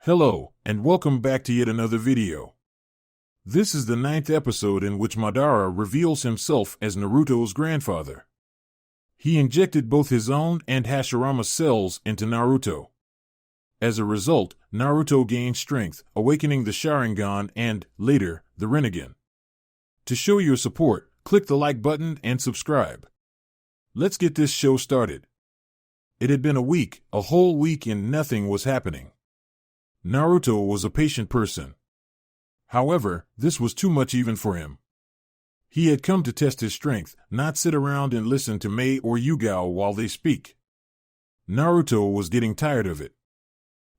Hello, and welcome back to yet another video. This is the 9th episode in which Madara reveals himself as Naruto's grandfather. He injected both his own and Hashirama's cells into Naruto. As a result, Naruto gained strength, awakening the Sharingan and, later, the Rinnegan. To show your support, click the like button and subscribe. Let's get this show started. It had been a whole week, and nothing was happening. Naruto was a patient person. However, this was too much even for him. He had come to test his strength, not sit around and listen to Mei or Yugao while they speak. Naruto was getting tired of it.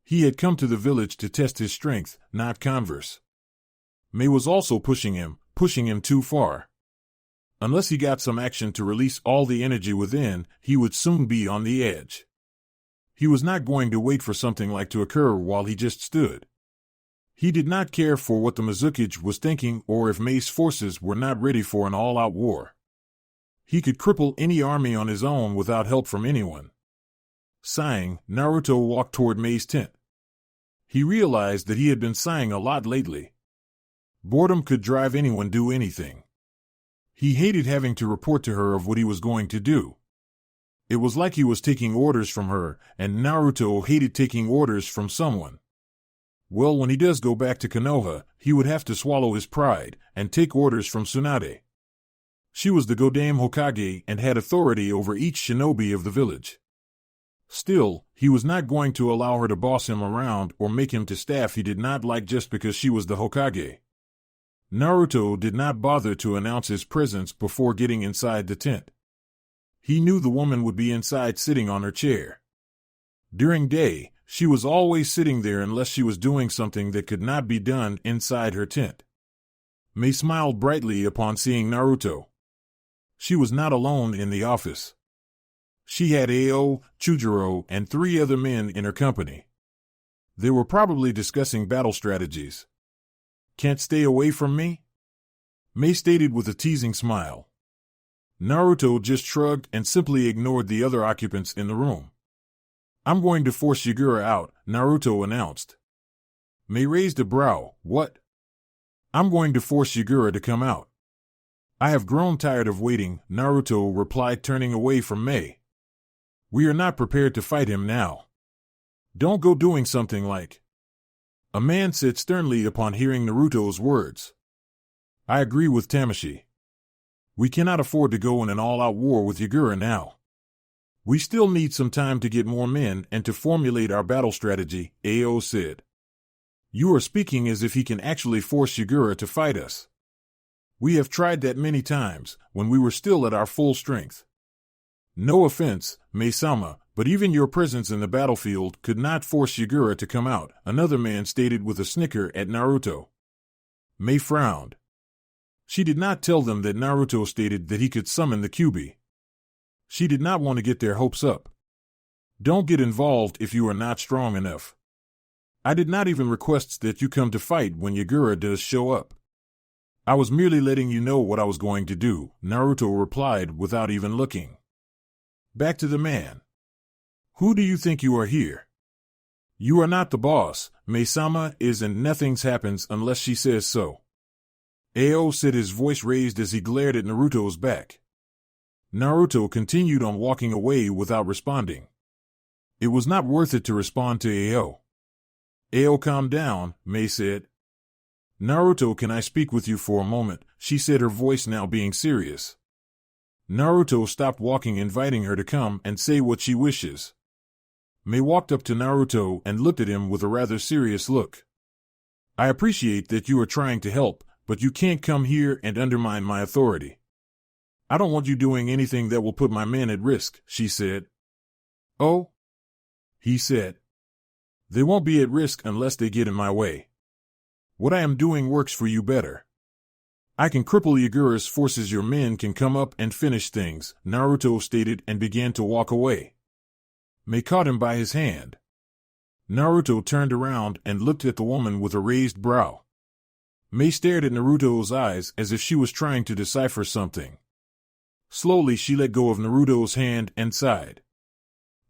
He had come to the village to test his strength, not converse. Mei was also pushing him too far. Unless he got some action to release all the energy within, he would soon be on the edge. He was not going to wait for something like to occur while he just stood. He did not care for what the Mizukage was thinking or if Mei's forces were not ready for an all-out war. He could cripple any army on his own without help from anyone. Sighing, Naruto walked toward Mei's tent. He realized that he had been sighing a lot lately. Boredom could drive anyone do anything. He hated having to report to her of what he was going to do. It was like he was taking orders from her, and Naruto hated taking orders from someone. Well, when he does go back to Konoha, he would have to swallow his pride and take orders from Tsunade. She was the goddamn Hokage and had authority over each shinobi of the village. Still, he was not going to allow her to boss him around or make him to staff he did not like just because she was the Hokage. Naruto did not bother to announce his presence before getting inside the tent. He knew the woman would be inside sitting on her chair. During day, she was always sitting there unless she was doing something that could not be done inside her tent. Mei smiled brightly upon seeing Naruto. She was not alone in the office. She had Ao, Chujiro, and 3 other men in her company. They were probably discussing battle strategies. "Can't stay away from me?" Mei stated with a teasing smile. Naruto just shrugged and simply ignored the other occupants in the room. "I'm going to force Yagura out," Naruto announced. Mei raised a brow. "What?" "I'm going to force Yagura to come out." "I have grown tired of waiting," Naruto replied, turning away from Mei. "We are not prepared to fight him now. Don't go doing something like—" A man said sternly upon hearing Naruto's words. "I agree with Tamashii. We cannot afford to go in an all-out war with Yagura now. We still need some time to get more men and to formulate our battle strategy," Ao said. "You are speaking as if he can actually force Yagura to fight us. We have tried that many times, when we were still at our full strength. No offense, Mei-sama, but even your presence in the battlefield could not force Yagura to come out," another man stated with a snicker at Naruto. Mei frowned. She did not tell them that Naruto stated that he could summon the Kyuubi. She did not want to get their hopes up. "Don't get involved if you are not strong enough. I did not even request that you come to fight when Yagura does show up. I was merely letting you know what I was going to do," Naruto replied without even looking. Back to the man. "Who do you think you are here? You are not the boss. Mei-sama is, and nothing happens unless she says so." Ao said, his voice raised as he glared at Naruto's back. Naruto continued on walking away without responding. It was not worth it to respond to Ao. "Ao, calm down," Mei said. "Naruto, can I speak with you for a moment?" she said, her voice now being serious. Naruto stopped walking, inviting her to come and say what she wishes. Mei walked up to Naruto and looked at him with a rather serious look. "I appreciate that you are trying to help, but you can't come here and undermine my authority. I don't want you doing anything that will put my men at risk," she said. "Oh?" he said. "They won't be at risk unless they get in my way. What I am doing works for you better. I can cripple Yagura's forces. Your men can come up and finish things," Naruto stated and began to walk away. Mei caught him by his hand. Naruto turned around and looked at the woman with a raised brow. Mei stared at Naruto's eyes as if she was trying to decipher something. Slowly she let go of Naruto's hand and sighed.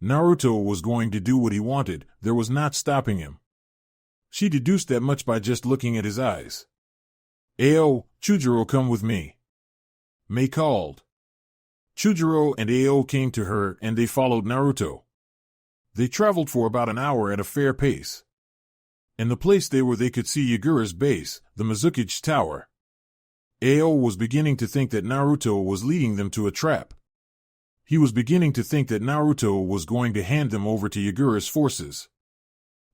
Naruto was going to do what he wanted, there was not stopping him. She deduced that much by just looking at his eyes. Ao, Chujiro, come with me, Mei called. Chujiro and Ao came to her and they followed Naruto. They traveled for about an hour at a fair pace. In the place they were they could see Yagura's base, the Mizukage Tower. Ao was beginning to think that Naruto was leading them to a trap. He was beginning to think that Naruto was going to hand them over to Yagura's forces.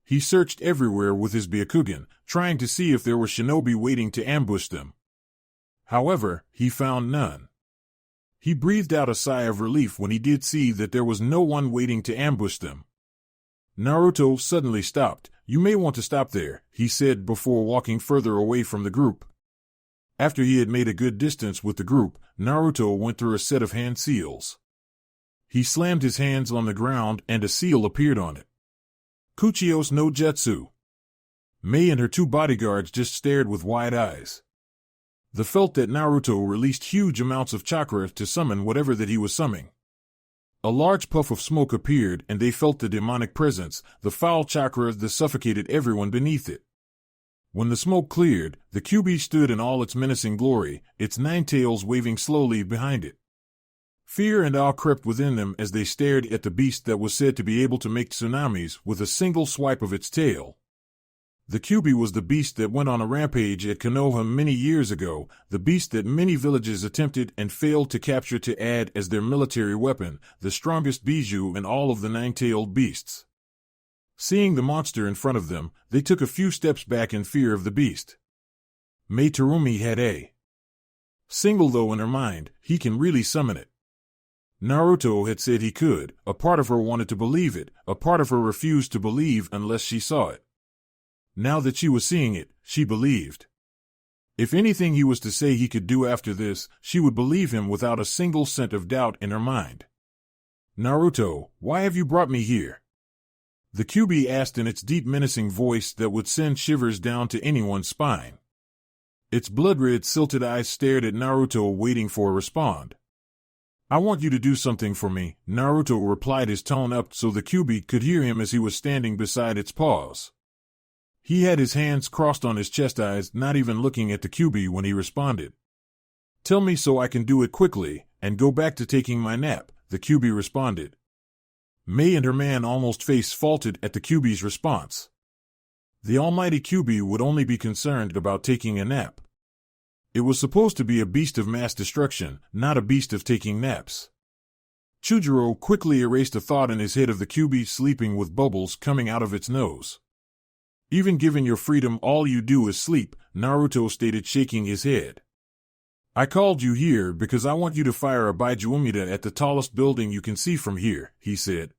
He searched everywhere with his Byakugan, trying to see if there were shinobi waiting to ambush them. However, he found none. He breathed out a sigh of relief when he did see that there was no one waiting to ambush them. Naruto suddenly stopped. You may want to stop there, he said before walking further away from the group. After he had made a good distance with the group, Naruto went through a set of hand seals. He slammed his hands on the ground and a seal appeared on it. Kuchiyos no Jutsu. Mei and her two bodyguards just stared with wide eyes. They felt that Naruto released huge amounts of chakra to summon whatever that he was summoning. A large puff of smoke appeared and they felt the demonic presence, the foul chakra that suffocated everyone beneath it. When the smoke cleared, the Kyuubi stood in all its menacing glory, its 9 tails waving slowly behind it. Fear and awe crept within them as they stared at the beast that was said to be able to make tsunamis with a single swipe of its tail. The Kyuubi was the beast that went on a rampage at Konoha many years ago, the beast that many villages attempted and failed to capture to add as their military weapon, the strongest bijou in all of the 9-tailed beasts. Seeing the monster in front of them, they took a few steps back in fear of the beast. Mei Terumi had a single though in her mind, he can really summon it. Naruto had said he could, a part of her wanted to believe it, a part of her refused to believe unless she saw it. Now that she was seeing it, she believed. If anything he was to say he could do after this, she would believe him without a single cent of doubt in her mind. Naruto, why have you brought me here? The Kyuubi asked in its deep menacing voice that would send shivers down to anyone's spine. Its blood-red silted eyes stared at Naruto waiting for a response. I want you to do something for me, Naruto replied, his tone up so the Kyuubi could hear him as he was standing beside its paws. He had his hands crossed on his chest, eyes not even looking at the Kyuubi when he responded. Tell me so I can do it quickly, and go back to taking my nap, the Kyuubi responded. Mei and her man almost face-faulted at the Kyuubi's response. The almighty Kyuubi would only be concerned about taking a nap. It was supposed to be a beast of mass destruction, not a beast of taking naps. Chujiro quickly erased a thought in his head of the Kyuubi sleeping with bubbles coming out of its nose. Even given your freedom, all you do is sleep, Naruto stated, shaking his head. I called you here because I want you to fire a Baijuumida at the tallest building you can see from here, he said.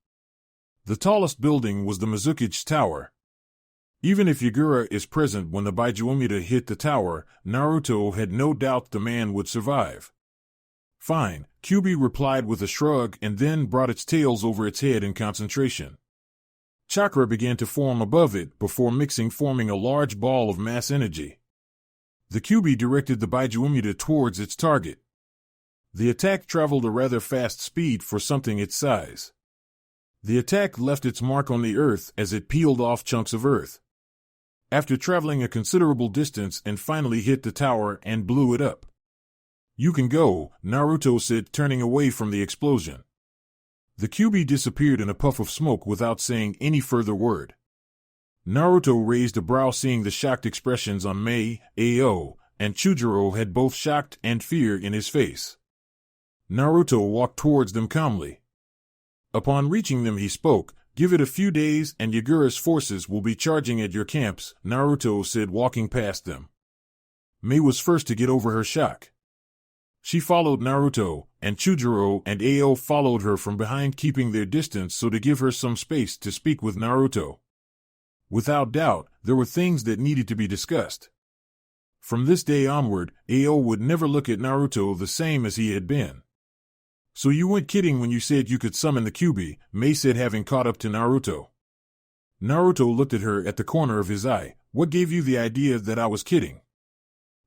The tallest building was the Mizukage Tower. Even if Yagura is present when the Baijuumida hit the tower, Naruto had no doubt the man would survive. Fine, Kyuubi replied with a shrug and then brought its tails over its head in concentration. Chakra began to form above it before mixing, forming a large ball of mass energy. The Kyuubi directed the Baijuumida towards its target. The attack traveled a rather fast speed for something its size. The attack left its mark on the earth as it peeled off chunks of earth. After traveling a considerable distance and finally hit the tower and blew it up. You can go, Naruto said, turning away from the explosion. The Kyuubi disappeared in a puff of smoke without saying any further word. Naruto raised a brow, seeing the shocked expressions on Mei, Ao, and Chujiro had both shocked and fear in his face. Naruto walked towards them calmly. Upon reaching them he spoke, give it a few days and Yagura's forces will be charging at your camps, Naruto said, walking past them. Mei was first to get over her shock. She followed Naruto, and Chujiro and Ao followed her from behind, keeping their distance so to give her some space to speak with Naruto. Without doubt, there were things that needed to be discussed. From this day onward, Ao would never look at Naruto the same as he had been. So you weren't kidding when you said you could summon the Kyuubi, Mei said, having caught up to Naruto. Naruto looked at her at the corner of his eye. What gave you the idea that I was kidding?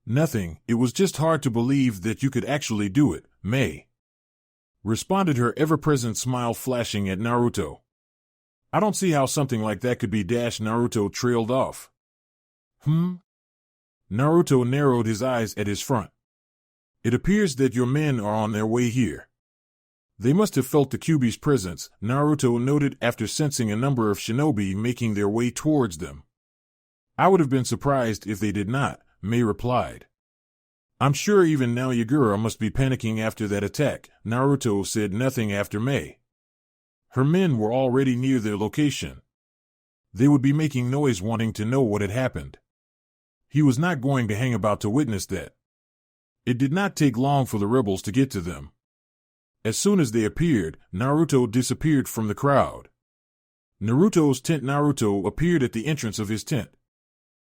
Nothing, it was just hard to believe that you could actually do it, Mei responded, her ever-present smile flashing at Naruto. I don't see how something like that could be. Naruto trailed off. Naruto narrowed his eyes at his front. It appears that your men are on their way here. They must have felt the Kyuubi's presence, Naruto noted after sensing a number of shinobi making their way towards them. I would have been surprised if they did not, Mei replied. I'm sure even now Yagura must be panicking after that attack, Naruto said nothing after Mei. Her men were already near their location. They would be making noise wanting to know what had happened. He was not going to hang about to witness that. It did not take long for the rebels to get to them. As soon as they appeared, Naruto disappeared from the crowd. Naruto's tent. Naruto appeared at the entrance of his tent.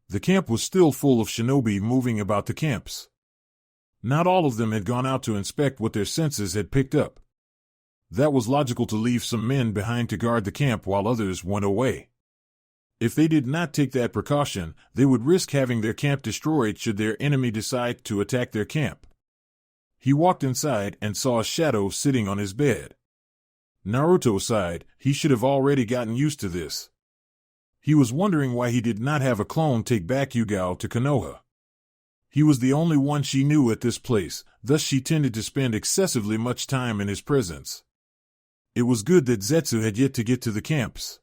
The camp was still full of shinobi moving about the camps. Not all of them had gone out to inspect what their senses had picked up. That was logical to leave some men behind to guard the camp while others went away. If they did not take that precaution, they would risk having their camp destroyed should their enemy decide to attack their camp. He walked inside and saw a shadow sitting on his bed. Naruto sighed. He should have already gotten used to this. He was wondering why he did not have a clone take back Yugao to Konoha. He was the only one she knew at this place, thus she tended to spend excessively much time in his presence. It was good that Zetsu had yet to get to the camps.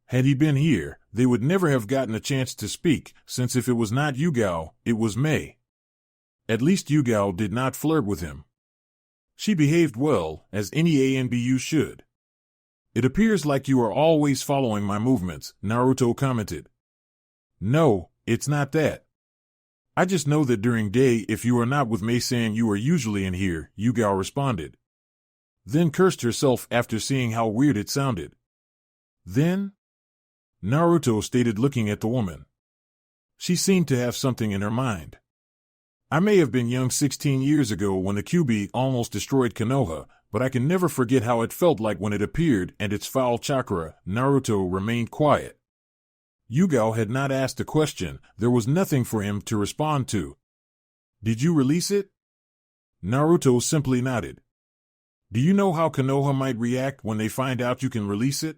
Had he been here, they would never have gotten a chance to speak, since if it was not Yugao, it was Mei. At least Yugao did not flirt with him. She behaved well, as any ANBU should. It appears like you are always following my movements, Naruto commented. No, it's not that. I just know that during day if you are not with Mei-san you are usually in here, Yugao responded. Then cursed herself after seeing how weird it sounded. Then? Naruto stated looking at the woman. She seemed to have something in her mind. I may have been young 16 years ago when the Kyuubi almost destroyed Konoha, but I can never forget how it felt like when it appeared and its foul chakra. Naruto remained quiet. Yugao had not asked a question, there was nothing for him to respond to. Did you release it? Naruto simply nodded. Do you know how Konoha might react when they find out you can release it?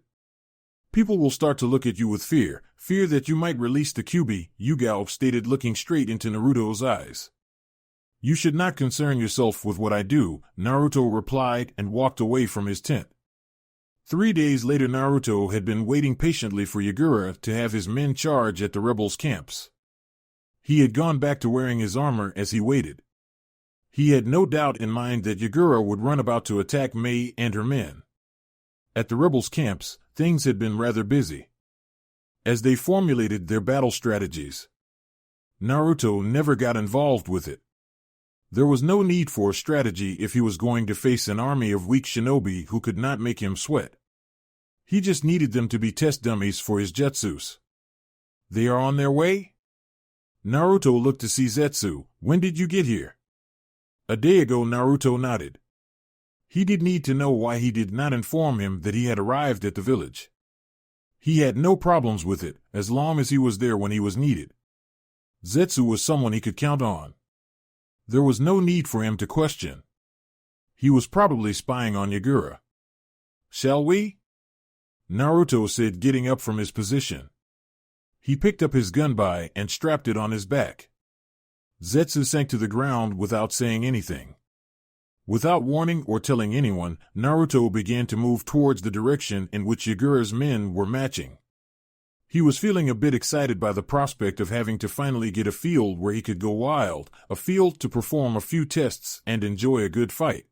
People will start to look at you with fear that you might release the Kyuubi, Yugao stated looking straight into Naruto's eyes. You should not concern yourself with what I do, Naruto replied and walked away from his tent. 3 days later Naruto had been waiting patiently for Yagura to have his men charge at the rebels' camps. He had gone back to wearing his armor as he waited. He had no doubt in mind that Yagura would run about to attack Mei and her men. At the rebels' camps, things had been rather busy. As they formulated their battle strategies, Naruto never got involved with it. There was no need for a strategy if he was going to face an army of weak shinobi who could not make him sweat. He just needed them to be test dummies for his jutsus. They are on their way? Naruto looked to see Zetsu. When did you get here? A day ago, Naruto nodded. He did need to know why he did not inform him that he had arrived at the village. He had no problems with it, as long as he was there when he was needed. Zetsu was someone he could count on. There was no need for him to question. He was probably spying on Yagura. Shall we? Naruto said, getting up from his position. He picked up his gunbai and strapped it on his back. Zetsu sank to the ground without saying anything. Without warning or telling anyone, Naruto began to move towards the direction in which Yagura's men were matching. He was feeling a bit excited by the prospect of having to finally get a field where he could go wild, a field to perform a few tests and enjoy a good fight.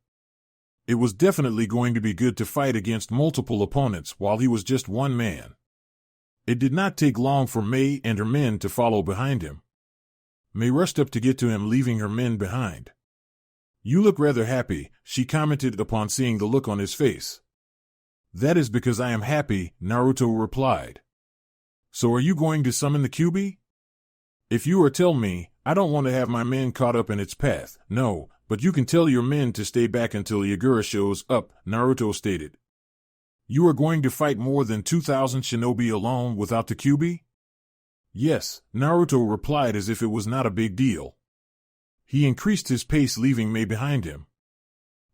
It was definitely going to be good to fight against multiple opponents while he was just one man. It did not take long for Mei and her men to follow behind him. Mei rushed up to get to him, leaving her men behind. You look rather happy, she commented upon seeing the look on his face. That is because I am happy, Naruto replied. So are you going to summon the Kyuubi? If you or tell me, I don't want to have my men caught up in its path, no, but you can tell your men to stay back until Yagura shows up, Naruto stated. You are going to fight more than 2,000 shinobi alone without the Kyuubi? Yes, Naruto replied as if it was not a big deal. He increased his pace, leaving Mei behind him.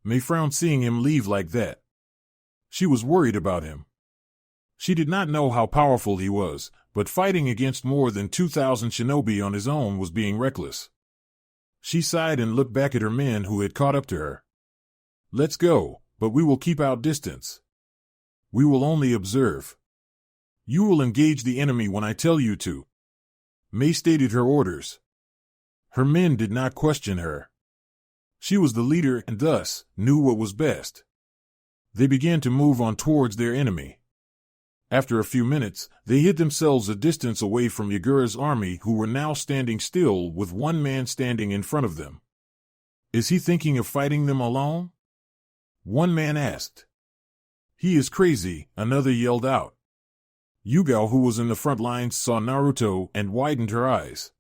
Mei frowned seeing him leave like that. She was worried about him. She did not know how powerful he was, but fighting against more than 2,000 shinobi on his own was being reckless. She sighed and looked back at her men who had caught up to her. "Let's go, but we will keep our distance. We will only observe. You will engage the enemy when I tell you to." Mei stated her orders. Her men did not question her. She was the leader and thus knew what was best. They began to move on towards their enemy. After a few minutes, they hid themselves a distance away from Yagura's army, who were now standing still with one man standing in front of them. "Is he thinking of fighting them alone?" one man asked. "He is crazy," another yelled out. Yugao, who was in the front lines, saw Naruto and widened her eyes.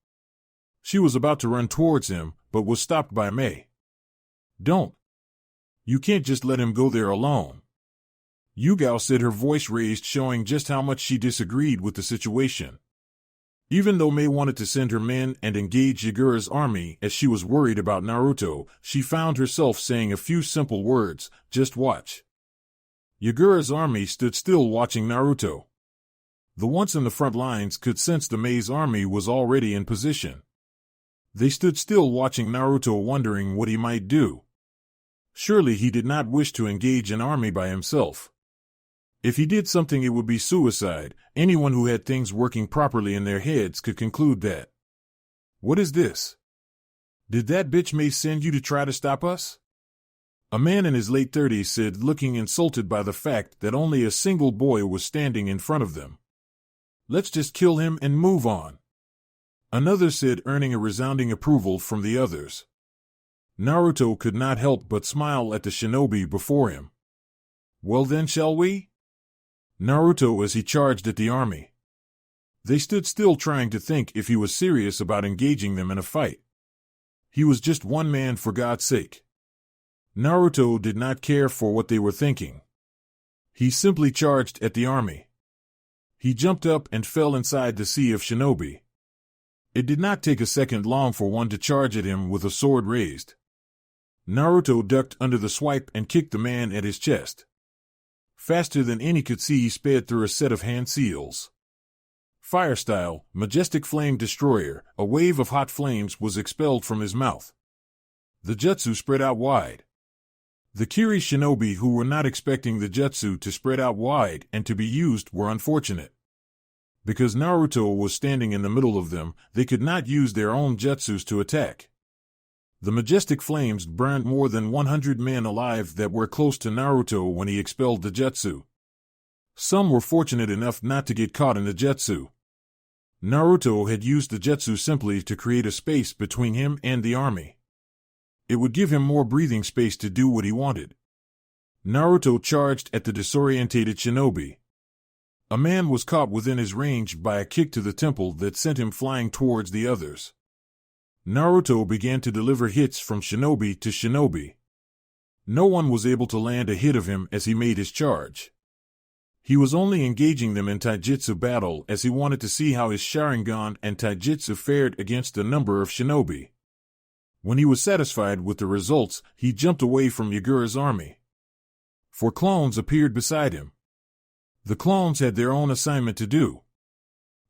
She was about to run towards him, but was stopped by Mei. "Don't. You can't just let him go there alone." Yugao said, her voice raised, showing just how much she disagreed with the situation. Even though Mei wanted to send her men and engage Yagura's army as she was worried about Naruto, she found herself saying a few simple words: "Just watch." Yagura's army stood still watching Naruto. The ones in the front lines could sense the Mei's army was already in position. They stood still watching Naruto, wondering what he might do. Surely he did not wish to engage an army by himself. If he did something, it would be suicide. Anyone who had things working properly in their heads could conclude that. "What is this? Did that bitch Mei send you to try to stop us?" A man in his late 30s said, looking insulted by the fact that only a single boy was standing in front of them. "Let's just kill him and move on." Another said, earning a resounding approval from the others. Naruto could not help but smile at the shinobi before him. "Well then, shall we?" Naruto as he charged at the army. They stood still, trying to think if he was serious about engaging them in a fight. He was just one man, for God's sake. Naruto did not care for what they were thinking. He simply charged at the army. He jumped up and fell inside the sea of shinobi. It did not take a second long for one to charge at him with a sword raised. Naruto ducked under the swipe and kicked the man at his chest. Faster than any could see, he sped through a set of hand seals. Fire style, majestic flame destroyer, a wave of hot flames was expelled from his mouth. The jutsu spread out wide. The Kiri shinobi, who were not expecting the jutsu to spread out wide and to be used, were unfortunate. Because Naruto was standing in the middle of them, they could not use their own jutsus to attack. The majestic flames burned more than 100 men alive that were close to Naruto when he expelled the jutsu. Some were fortunate enough not to get caught in the jutsu. Naruto had used the jutsu simply to create a space between him and the army. It would give him more breathing space to do what he wanted. Naruto charged at the disorientated shinobi. A man was caught within his range by a kick to the temple that sent him flying towards the others. Naruto began to deliver hits from shinobi to shinobi. No one was able to land a hit of him as he made his charge. He was only engaging them in taijutsu battle as he wanted to see how his Sharingan and taijutsu fared against a number of shinobi. When he was satisfied with the results, he jumped away from Yagura's army. 4 clones appeared beside him. The clones had their own assignment to do.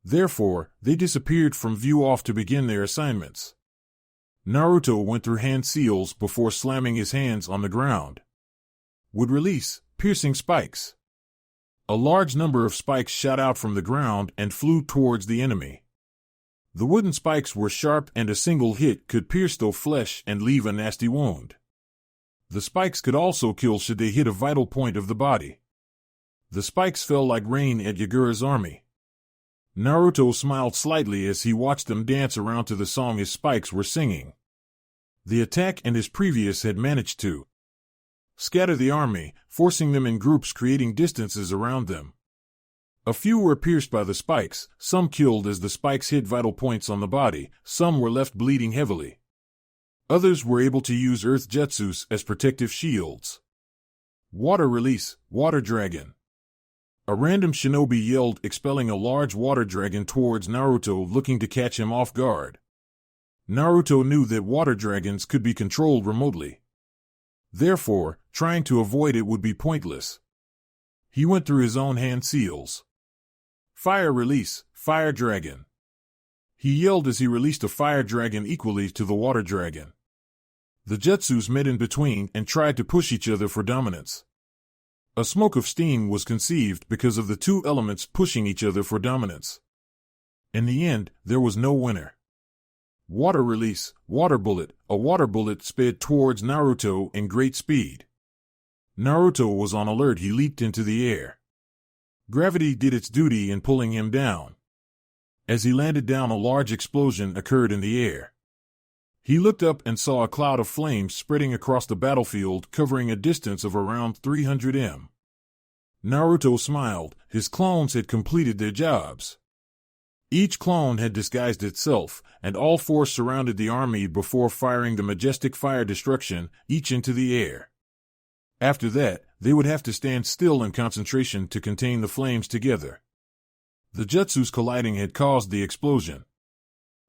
Therefore, they disappeared from view off to begin their assignments. Naruto went through hand seals before slamming his hands on the ground. Would release piercing spikes. A large number of spikes shot out from the ground and flew towards the enemy. The wooden spikes were sharp and a single hit could pierce the flesh and leave a nasty wound. The spikes could also kill should they hit a vital point of the body. The spikes fell like rain at Yagura's army. Naruto smiled slightly as he watched them dance around to the song his spikes were singing. The attack and his previous had managed to scatter the army, forcing them in groups, creating distances around them. A few were pierced by the spikes, some killed as the spikes hit vital points on the body, some were left bleeding heavily. Others were able to use earth jutsus as protective shields. Water release, water dragon. A random shinobi yelled, expelling a large water dragon towards Naruto, looking to catch him off guard. Naruto knew that water dragons could be controlled remotely. Therefore, trying to avoid it would be pointless. He went through his own hand seals. Fire release, fire dragon. He yelled as he released a fire dragon equally to the water dragon. The jutsus met in between and tried to push each other for dominance. A smoke of steam was conceived because of the two elements pushing each other for dominance. In the end, there was no winner. Water release, water bullet. A water bullet sped towards Naruto in great speed. Naruto was on alert. He leaped into the air. Gravity did its duty in pulling him down. As he landed down, a large explosion occurred in the air. He looked up and saw a cloud of flames spreading across the battlefield, covering a distance of around 300 m. Naruto smiled. His clones had completed their jobs. Each clone had disguised itself, and all four surrounded the army before firing the majestic fire destruction, each into the air. After that, they would have to stand still in concentration to contain the flames together. The jutsus colliding had caused the explosion.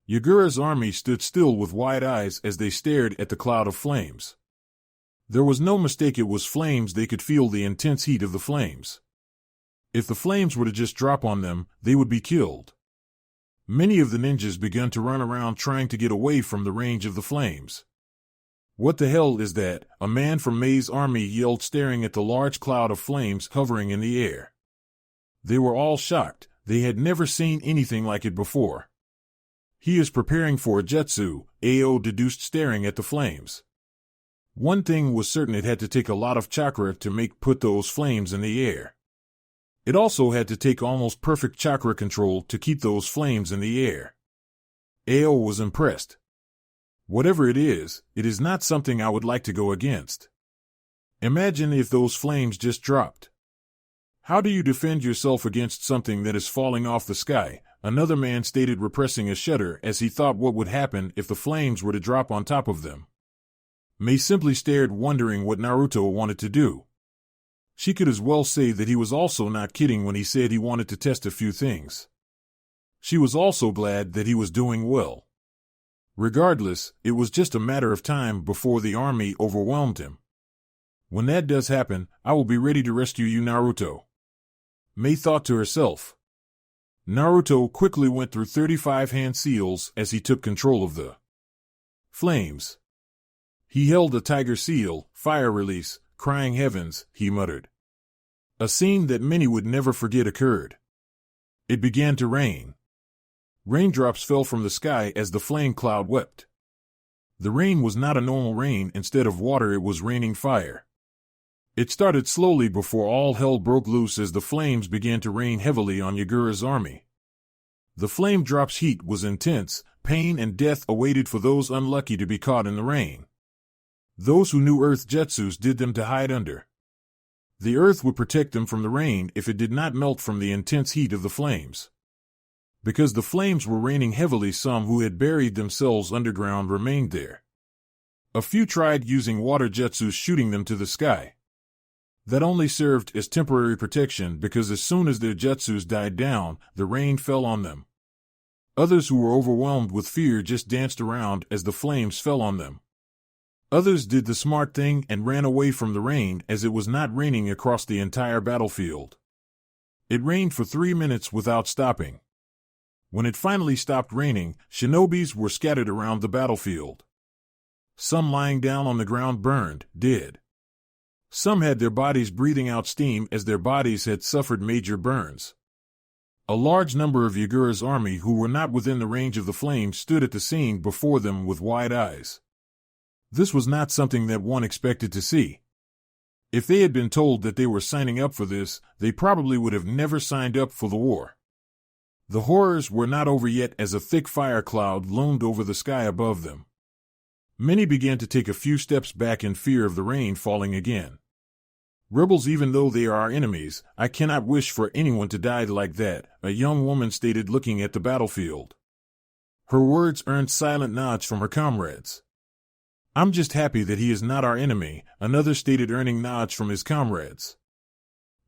Yagura's army stood still with wide eyes as they stared at the cloud of flames. There was no mistake, it was flames. They could feel the intense heat of the flames. If the flames were to just drop on them, they would be killed. Many of the ninjas began to run around trying to get away from the range of the flames. "What the hell is that?" a man from Mei's army yelled, staring at the large cloud of flames hovering in the air. They were all shocked. They had never seen anything like it before. "He is preparing for a jutsu," Ao deduced, staring at the flames. One thing was certain: it had to take a lot of chakra to put those flames in the air. It also had to take almost perfect chakra control to keep those flames in the air. Ao was impressed. "Whatever it is not something I would like to go against. Imagine if those flames just dropped. How do you defend yourself against something that is falling off the sky?" another man stated, repressing a shudder as he thought what would happen if the flames were to drop on top of them. Mei simply stared, wondering what Naruto wanted to do. She could as well say that he was also not kidding when he said he wanted to test a few things. She was also glad that he was doing well. Regardless, it was just a matter of time before the army overwhelmed him. "When that does happen, I will be ready to rescue you, Naruto," Mei thought to herself. Naruto quickly went through 35 hand seals as he took control of the flames. He held a tiger seal, fire release, crying heavens, he muttered. A scene that many would never forget occurred. It began to rain. Raindrops fell from the sky as the flame cloud wept. The rain was not a normal rain. Instead of water, it was raining fire. It started slowly before all hell broke loose as the flames began to rain heavily on Yagura's army. The flame drop's heat was intense. Pain and death awaited for those unlucky to be caught in the rain. Those who knew earth jutsus did them to hide under. The earth would protect them from the rain if it did not melt from the intense heat of the flames. Because the flames were raining heavily, some who had buried themselves underground remained there. A few tried using water jutsus, shooting them to the sky. That only served as temporary protection, because as soon as their jutsus died down, the rain fell on them. Others who were overwhelmed with fear just danced around as the flames fell on them. Others did the smart thing and ran away from the rain, as it was not raining across the entire battlefield. It rained for 3 minutes without stopping. When it finally stopped raining, shinobis were scattered around the battlefield. Some lying down on the ground burned, dead. Some had their bodies breathing out steam as their bodies had suffered major burns. A large number of Yagura's army who were not within the range of the flames stood at the scene before them with wide eyes. This was not something that one expected to see. If they had been told that they were signing up for this, they probably would have never signed up for the war. The horrors were not over yet as a thick fire cloud loomed over the sky above them. Many began to take a few steps back in fear of the rain falling again. "Rebels, even though they are our enemies, I cannot wish for anyone to die like that," a young woman stated, looking at the battlefield. Her words earned silent nods from her comrades. "I'm just happy that he is not our enemy," another stated, earning nods from his comrades.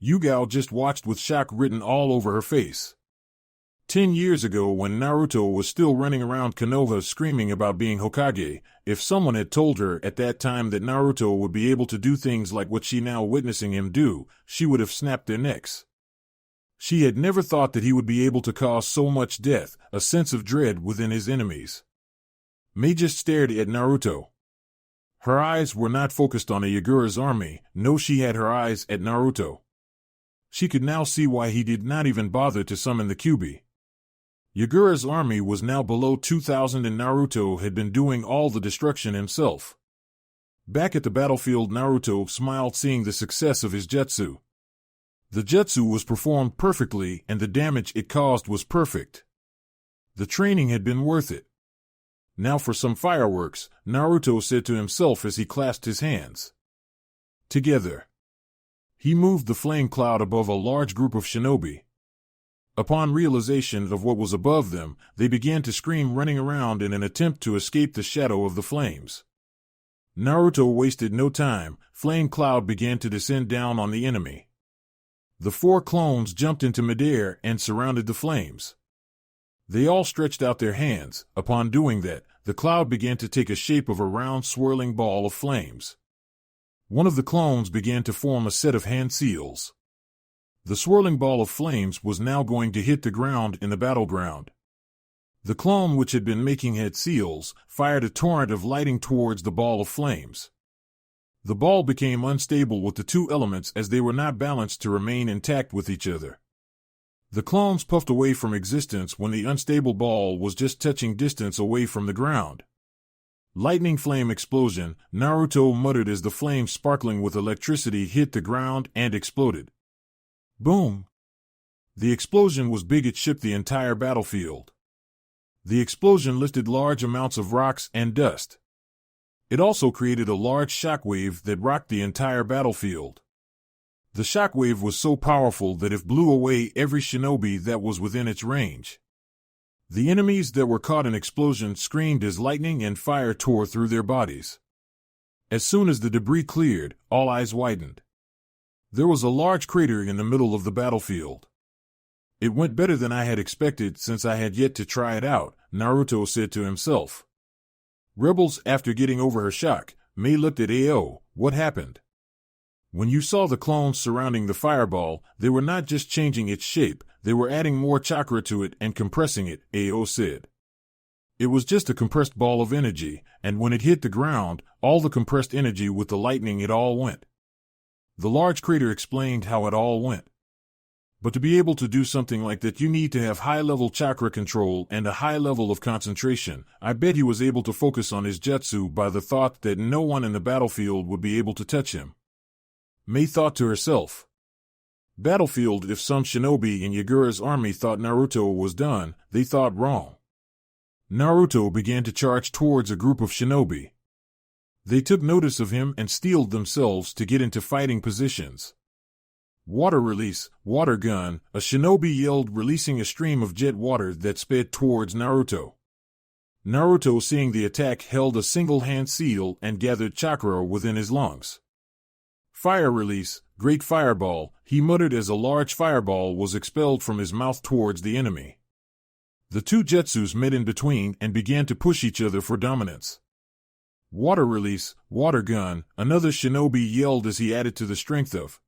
Yugao just watched with shock written all over her face. 10 years ago, when Naruto was still running around Konoha screaming about being Hokage, if someone had told her at that time that Naruto would be able to do things like what she now witnessing him do, she would have snapped their necks. She had never thought that he would be able to cause so much death, a sense of dread within his enemies. Mei just stared at Naruto. Her eyes were not focused on Yagura's army, no, she had her eyes at Naruto. She could now see why he did not even bother to summon the Kyuubi. Yagura's army was now below 2,000 and Naruto had been doing all the destruction himself. Back at the battlefield, Naruto smiled seeing the success of his jutsu. The jutsu was performed perfectly and the damage it caused was perfect. The training had been worth it. Now for some fireworks, Naruto said to himself as he clasped his hands. Together. He moved the flame cloud above a large group of shinobi. Upon realization of what was above them, they began to scream, running around in an attempt to escape the shadow of the flames. Naruto wasted no time. Flame cloud began to descend down on the enemy. The 4 clones jumped into midair and surrounded the flames. They all stretched out their hands. Upon doing that, the cloud began to take a shape of a round swirling ball of flames. One of the clones began to form a set of hand seals. The swirling ball of flames was now going to hit the ground in the battleground. The clone which had been making head seals fired a torrent of lighting towards the ball of flames. The ball became unstable with the 2 elements as they were not balanced to remain intact with each other. The clones puffed away from existence when the unstable ball was just touching distance away from the ground. Lightning flame explosion, Naruto muttered as the flames sparkling with electricity hit the ground and exploded. Boom! The explosion was big, it shook the entire battlefield. The explosion lifted large amounts of rocks and dust. It also created a large shockwave that rocked the entire battlefield. The shockwave was so powerful that it blew away every shinobi that was within its range. The enemies that were caught in explosion screamed as lightning and fire tore through their bodies. As soon as the debris cleared, all eyes widened. There was a large crater in the middle of the battlefield. It went better than I had expected since I had yet to try it out, Naruto said to himself. Rebels, after getting over her shock, Mei looked at Ao. What happened? When you saw the clones surrounding the fireball, they were not just changing its shape, they were adding more chakra to it and compressing it, Ao said. It was just a compressed ball of energy, and when it hit the ground, all the compressed energy with the lightning, it all went. The large crater explained how it all went. But to be able to do something like that, you need to have high-level chakra control and a high level of concentration. I bet he was able to focus on his jutsu by the thought that no one in the battlefield would be able to touch him. Mei thought to herself. Battlefield, if some shinobi in Yagura's army thought Naruto was done, they thought wrong. Naruto began to charge towards a group of shinobi. They took notice of him and steeled themselves to get into fighting positions. Water release, water gun, a shinobi yelled, releasing a stream of jet water that sped towards Naruto. Naruto, seeing the attack, held a single hand seal and gathered chakra within his lungs. Fire release, great fireball, he muttered as a large fireball was expelled from his mouth towards the enemy. The 2 jutsus met in between and began to push each other for dominance. Water release, water gun, another shinobi yelled as he added to the strength of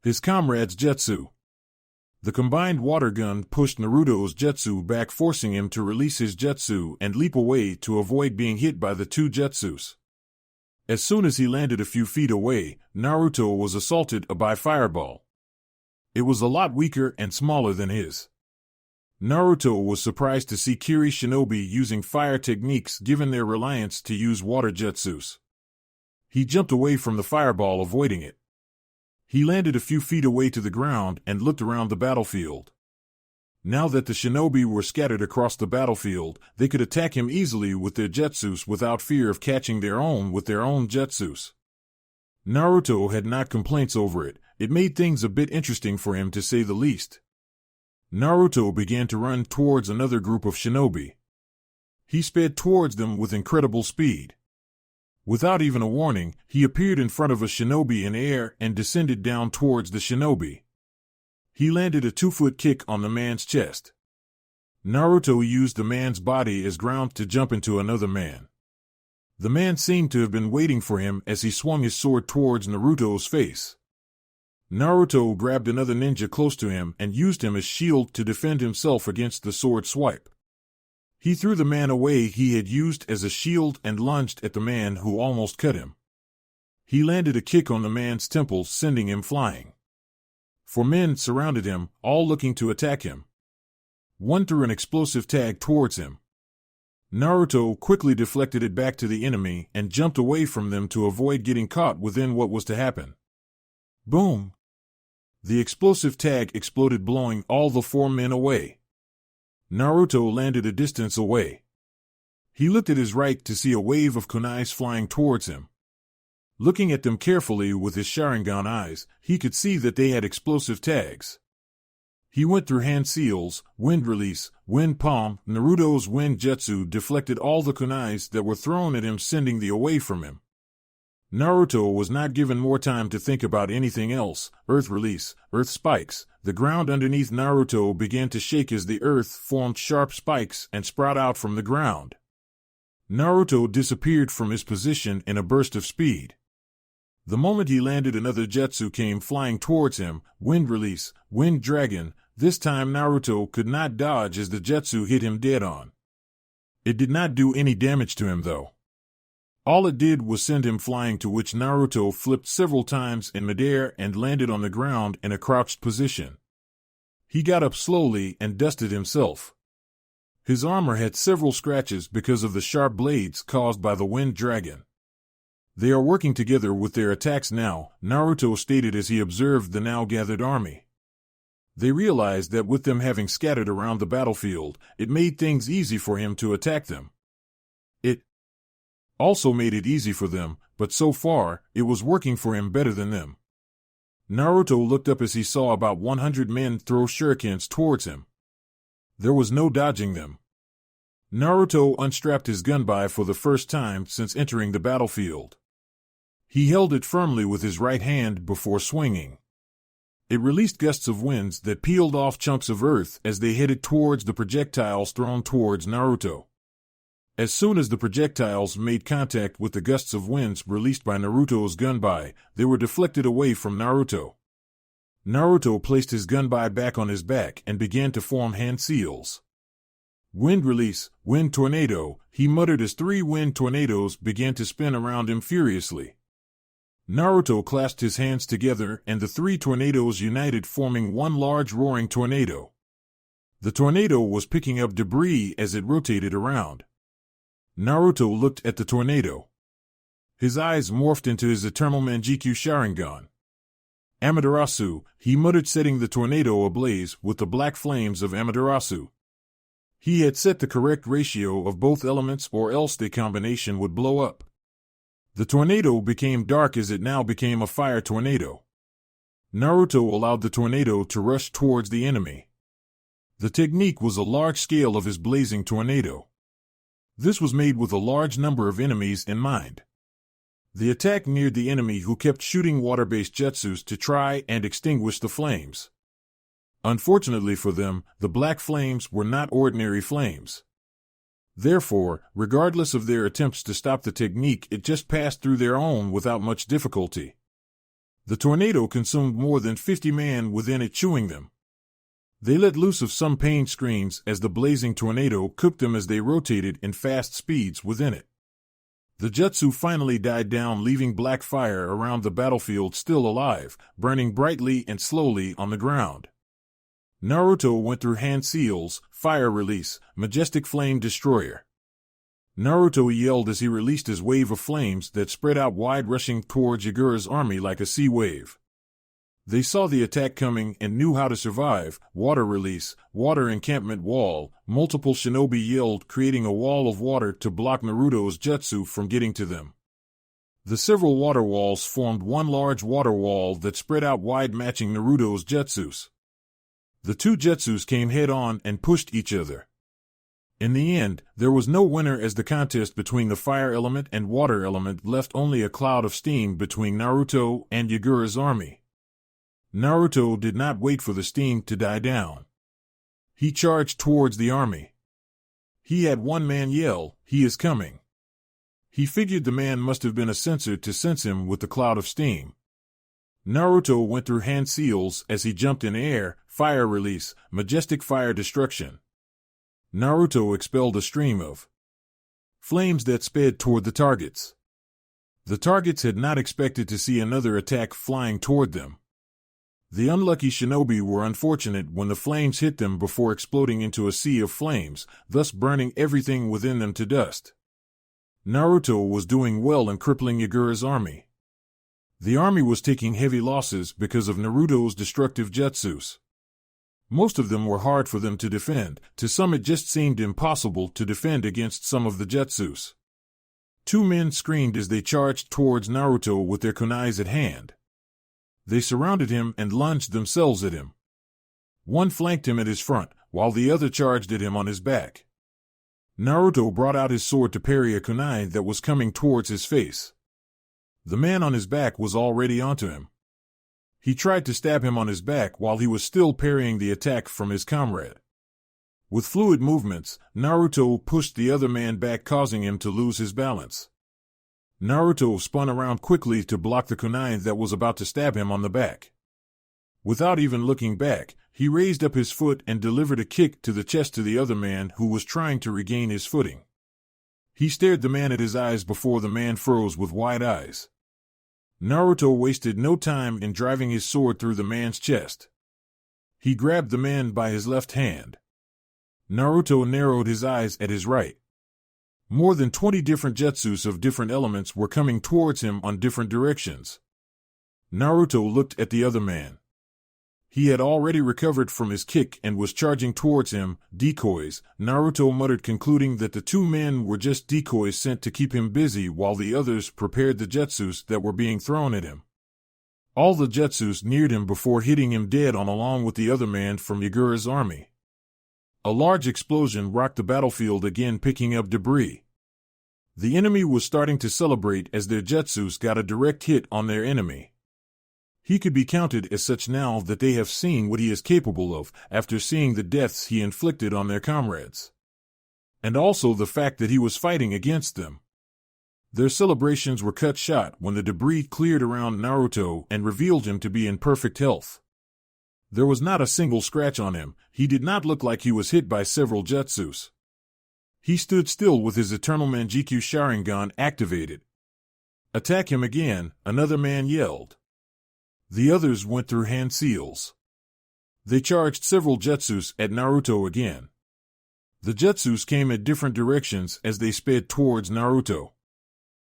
his comrade's jutsu. The combined water gun pushed Naruto's jutsu back, forcing him to release his jutsu and leap away to avoid being hit by the 2 jutsus. As soon as he landed a few feet away, Naruto was assaulted by fireball. It was a lot weaker and smaller than his. Naruto was surprised to see Kiri shinobi using fire techniques given their reliance to use water jutsus. He jumped away from the fireball, avoiding it. He landed a few feet away to the ground and looked around the battlefield. Now that the shinobi were scattered across the battlefield, they could attack him easily with their jutsus without fear of catching their own with their own jutsus. Naruto had not complaints over it. It made things a bit interesting for him, to say the least. Naruto began to run towards another group of shinobi. He sped towards them with incredible speed. Without even a warning, he appeared in front of a shinobi in air and descended down towards the shinobi. He landed a 2-foot kick on the man's chest. Naruto used the man's body as ground to jump into another man. The man seemed to have been waiting for him as he swung his sword towards Naruto's face. Naruto grabbed another ninja close to him and used him as shield to defend himself against the sword swipe. He threw the man away he had used as a shield and lunged at the man who almost cut him. He landed a kick on the man's temple, sending him flying. Four men surrounded him, all looking to attack him. One threw an explosive tag towards him. Naruto quickly deflected it back to the enemy and jumped away from them to avoid getting caught within what was to happen. Boom! The explosive tag exploded, blowing all the four men away. Naruto landed a distance away. He looked at his right to see a wave of kunais flying towards him. Looking at them carefully with his Sharingan eyes, he could see that they had explosive tags. He went through hand seals, wind release, wind palm. Naruto's wind jutsu deflected all the kunais that were thrown at him, sending them away from him. Naruto was not given more time to think about anything else. Earth release, earth spikes. The ground underneath Naruto began to shake as the earth formed sharp spikes and sprout out from the ground. Naruto disappeared from his position in a burst of speed. The moment he landed, another jutsu came flying towards him. Wind release, wind dragon. This time Naruto could not dodge as the jutsu hit him dead on. It did not do any damage to him though. All it did was send him flying, to which Naruto flipped several times in midair and landed on the ground in a crouched position. He got up slowly and dusted himself. His armor had several scratches because of the sharp blades caused by the wind dragon. They are working together with their attacks now, Naruto stated as he observed the now gathered army. They realized that with them having scattered around the battlefield, it made things easy for him to attack them. It also made it easy for them, but so far, it was working for him better than them. Naruto looked up as he saw about 100 men throw shurikens towards him. There was no dodging them. Naruto unstrapped his gunbai for the first time since entering the battlefield. He held it firmly with his right hand before swinging. It released gusts of winds that peeled off chunks of earth as they headed towards the projectiles thrown towards Naruto. As soon as the projectiles made contact with the gusts of winds released by Naruto's gunbai, they were deflected away from Naruto. Naruto placed his gunbai back on his back and began to form hand seals. Wind release, wind tornado, he muttered as 3 wind tornadoes began to spin around him furiously. Naruto clasped his hands together and the 3 tornadoes united, forming one large roaring tornado. The tornado was picking up debris as it rotated around. Naruto looked at the tornado. His eyes morphed into his eternal Manjikyu Sharingan. Amaterasu, he muttered, setting the tornado ablaze with the black flames of Amaterasu. He had set the correct ratio of both elements, or else the combination would blow up. The tornado became dark as it now became a fire tornado. Naruto allowed the tornado to rush towards the enemy. The technique was a large scale of his blazing tornado. This was made with a large number of enemies in mind. The attack neared the enemy, who kept shooting water-based jutsus to try and extinguish the flames. Unfortunately for them, the black flames were not ordinary flames. Therefore, regardless of their attempts to stop the technique, it just passed through their own without much difficulty. The tornado consumed more than 50 men within it, chewing them. They let loose of some pain screams as the blazing tornado cooked them as they rotated in fast speeds within it. The jutsu finally died down, leaving black fire around the battlefield still alive, burning brightly and slowly on the ground. Naruto went through hand seals, fire release, majestic flame destroyer. Naruto yelled as he released his wave of flames that spread out wide, rushing towards Yagura's army like a sea wave. They saw the attack coming and knew how to survive. Water release, water encampment wall. Multiple shinobi yelled, creating a wall of water to block Naruto's jutsu from getting to them. The several water walls formed one large water wall that spread out wide, matching Naruto's jutsus. The 2 jutsus came head-on and pushed each other. In the end, there was no winner, as the contest between the fire element and water element left only a cloud of steam between Naruto and Yagura's army. Naruto did not wait for the steam to die down. He charged towards the army. He had one man yell, "He is coming." He figured the man must have been a sensor to sense him with the cloud of steam. Naruto went through hand seals as he jumped in air, fire release, majestic fire destruction. Naruto expelled a stream of flames that sped toward the targets. The targets had not expected to see another attack flying toward them. The unlucky shinobi were unfortunate when the flames hit them before exploding into a sea of flames, thus burning everything within them to dust. Naruto was doing well in crippling Yagura's army. The army was taking heavy losses because of Naruto's destructive jutsus. Most of them were hard for them to defend, to some it just seemed impossible to defend against some of the jutsus. Two men screamed as they charged towards Naruto with their kunais at hand. They surrounded him and lunged themselves at him. One flanked him at his front, while the other charged at him on his back. Naruto brought out his sword to parry a kunai that was coming towards his face. The man on his back was already onto him. He tried to stab him on his back while he was still parrying the attack from his comrade. With fluid movements, Naruto pushed the other man back, causing him to lose his balance. Naruto spun around quickly to block the kunai that was about to stab him on the back. Without even looking back, he raised up his foot and delivered a kick to the chest to the other man who was trying to regain his footing. He stared the man at his eyes before the man froze with wide eyes. Naruto wasted no time in driving his sword through the man's chest. He grabbed the man by his left hand. Naruto narrowed his eyes at his right. More than 20 different jutsus of different elements were coming towards him on different directions. Naruto looked at the other man. He had already recovered from his kick and was charging towards him. Decoys, Naruto muttered, concluding that the two men were just decoys sent to keep him busy while the others prepared the jutsus that were being thrown at him. All the jutsus neared him before hitting him dead on, along with the other man from Yagura's army. A large explosion rocked the battlefield again, picking up debris. The enemy was starting to celebrate as their jutsus got a direct hit on their enemy. He could be counted as such now that they have seen what he is capable of after seeing the deaths he inflicted on their comrades. And also the fact that he was fighting against them. Their celebrations were cut short when the debris cleared around Naruto and revealed him to be in perfect health. There was not a single scratch on him. He did not look like he was hit by several jutsus. He stood still with his eternal Manjikyu Sharingan activated. "Attack him again," another man yelled. The others went through hand seals. They charged several jutsus at Naruto again. The jutsus came at different directions as they sped towards Naruto.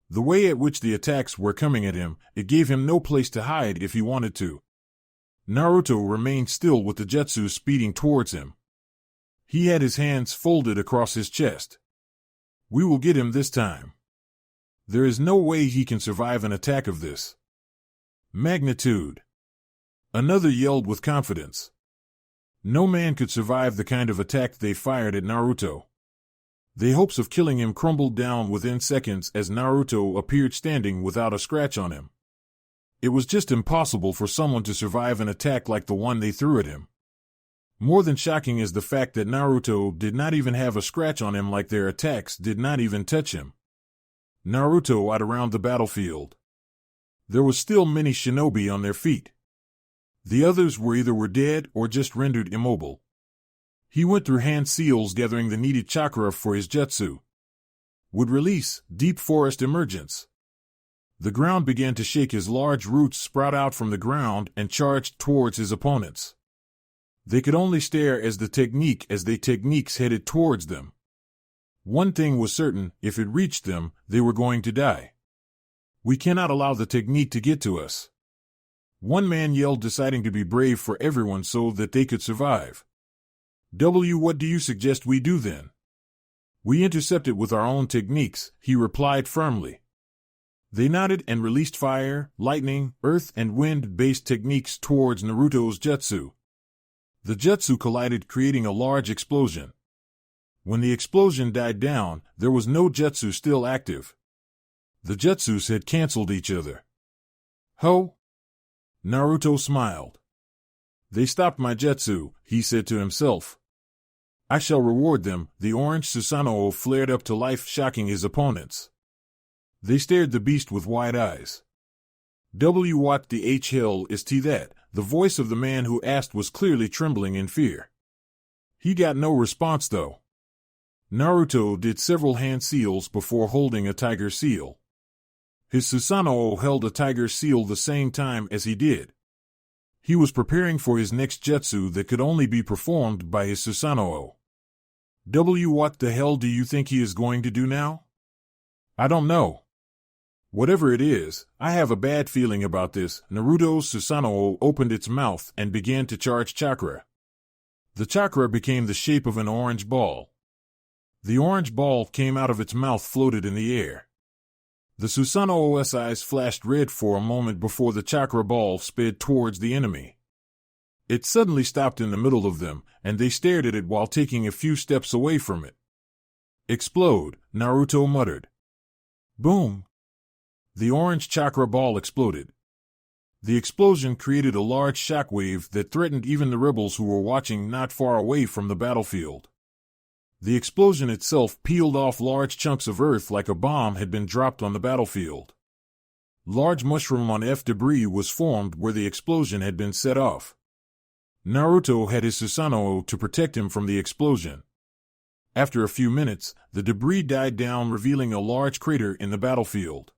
The way at which the attacks were coming at him, it gave him no place to hide if he wanted to. Naruto remained still with the jutsus speeding towards him. He had his hands folded across his chest. "We will get him this time. There is no way he can survive an attack of this magnitude." Another yelled with confidence. No man could survive the kind of attack they fired at Naruto. The hopes of killing him crumbled down within seconds as Naruto appeared standing without a scratch on him. It was just impossible for someone to survive an attack like the one they threw at him. More than shocking is the fact that Naruto did not even have a scratch on him, like their attacks did not even touch him. Naruto out around the battlefield. There was still many shinobi on their feet. The others were either dead or just rendered immobile. He went through hand seals, gathering the needed chakra for his jutsu. Would release, deep forest emergence. The ground began to shake as large roots sprout out from the ground and charged towards his opponents. They could only stare as the techniques headed towards them. One thing was certain, if it reached them, they were going to die. "We cannot allow the technique to get to us." One man yelled, deciding to be brave for everyone so that they could survive. What do you suggest we do then?" "We intercept it with our own techniques," he replied firmly. They nodded and released fire, lightning, earth, and wind-based techniques towards Naruto's jutsu. The jutsu collided, creating a large explosion. When the explosion died down, there was no jutsu still active. The jutsus had canceled each other. "Ho!" Naruto smiled. "They stopped my jutsu," he said to himself. "I shall reward them." The orange Susanoo flared up to life, shocking his opponents. They stared the beast with wide eyes. What the hell is that? The voice of the man who asked was clearly trembling in fear. He got no response though. Naruto did several hand seals before holding a tiger seal. His Susanoo held a tiger seal the same time as he did. He was preparing for his next jutsu that could only be performed by his Susanoo. What the hell do you think he is going to do now? I don't know. Whatever it is, I have a bad feeling about this. Naruto's Susanoo opened its mouth and began to charge chakra. The chakra became the shape of an orange ball. The orange ball came out of its mouth, floated in the air. The Susanoo's eyes flashed red for a moment before the chakra ball sped towards the enemy. It suddenly stopped in the middle of them, and they stared at it while taking a few steps away from it. Explode, Naruto muttered. Boom! The orange chakra ball exploded. The explosion created a large shockwave that threatened even the rebels who were watching not far away from the battlefield. The explosion itself peeled off large chunks of earth like a bomb had been dropped on the battlefield. Large mushroom on debris was formed where the explosion had been set off. Naruto had his Susanoo to protect him from the explosion. After a few minutes, the debris died down, revealing a large crater in the battlefield.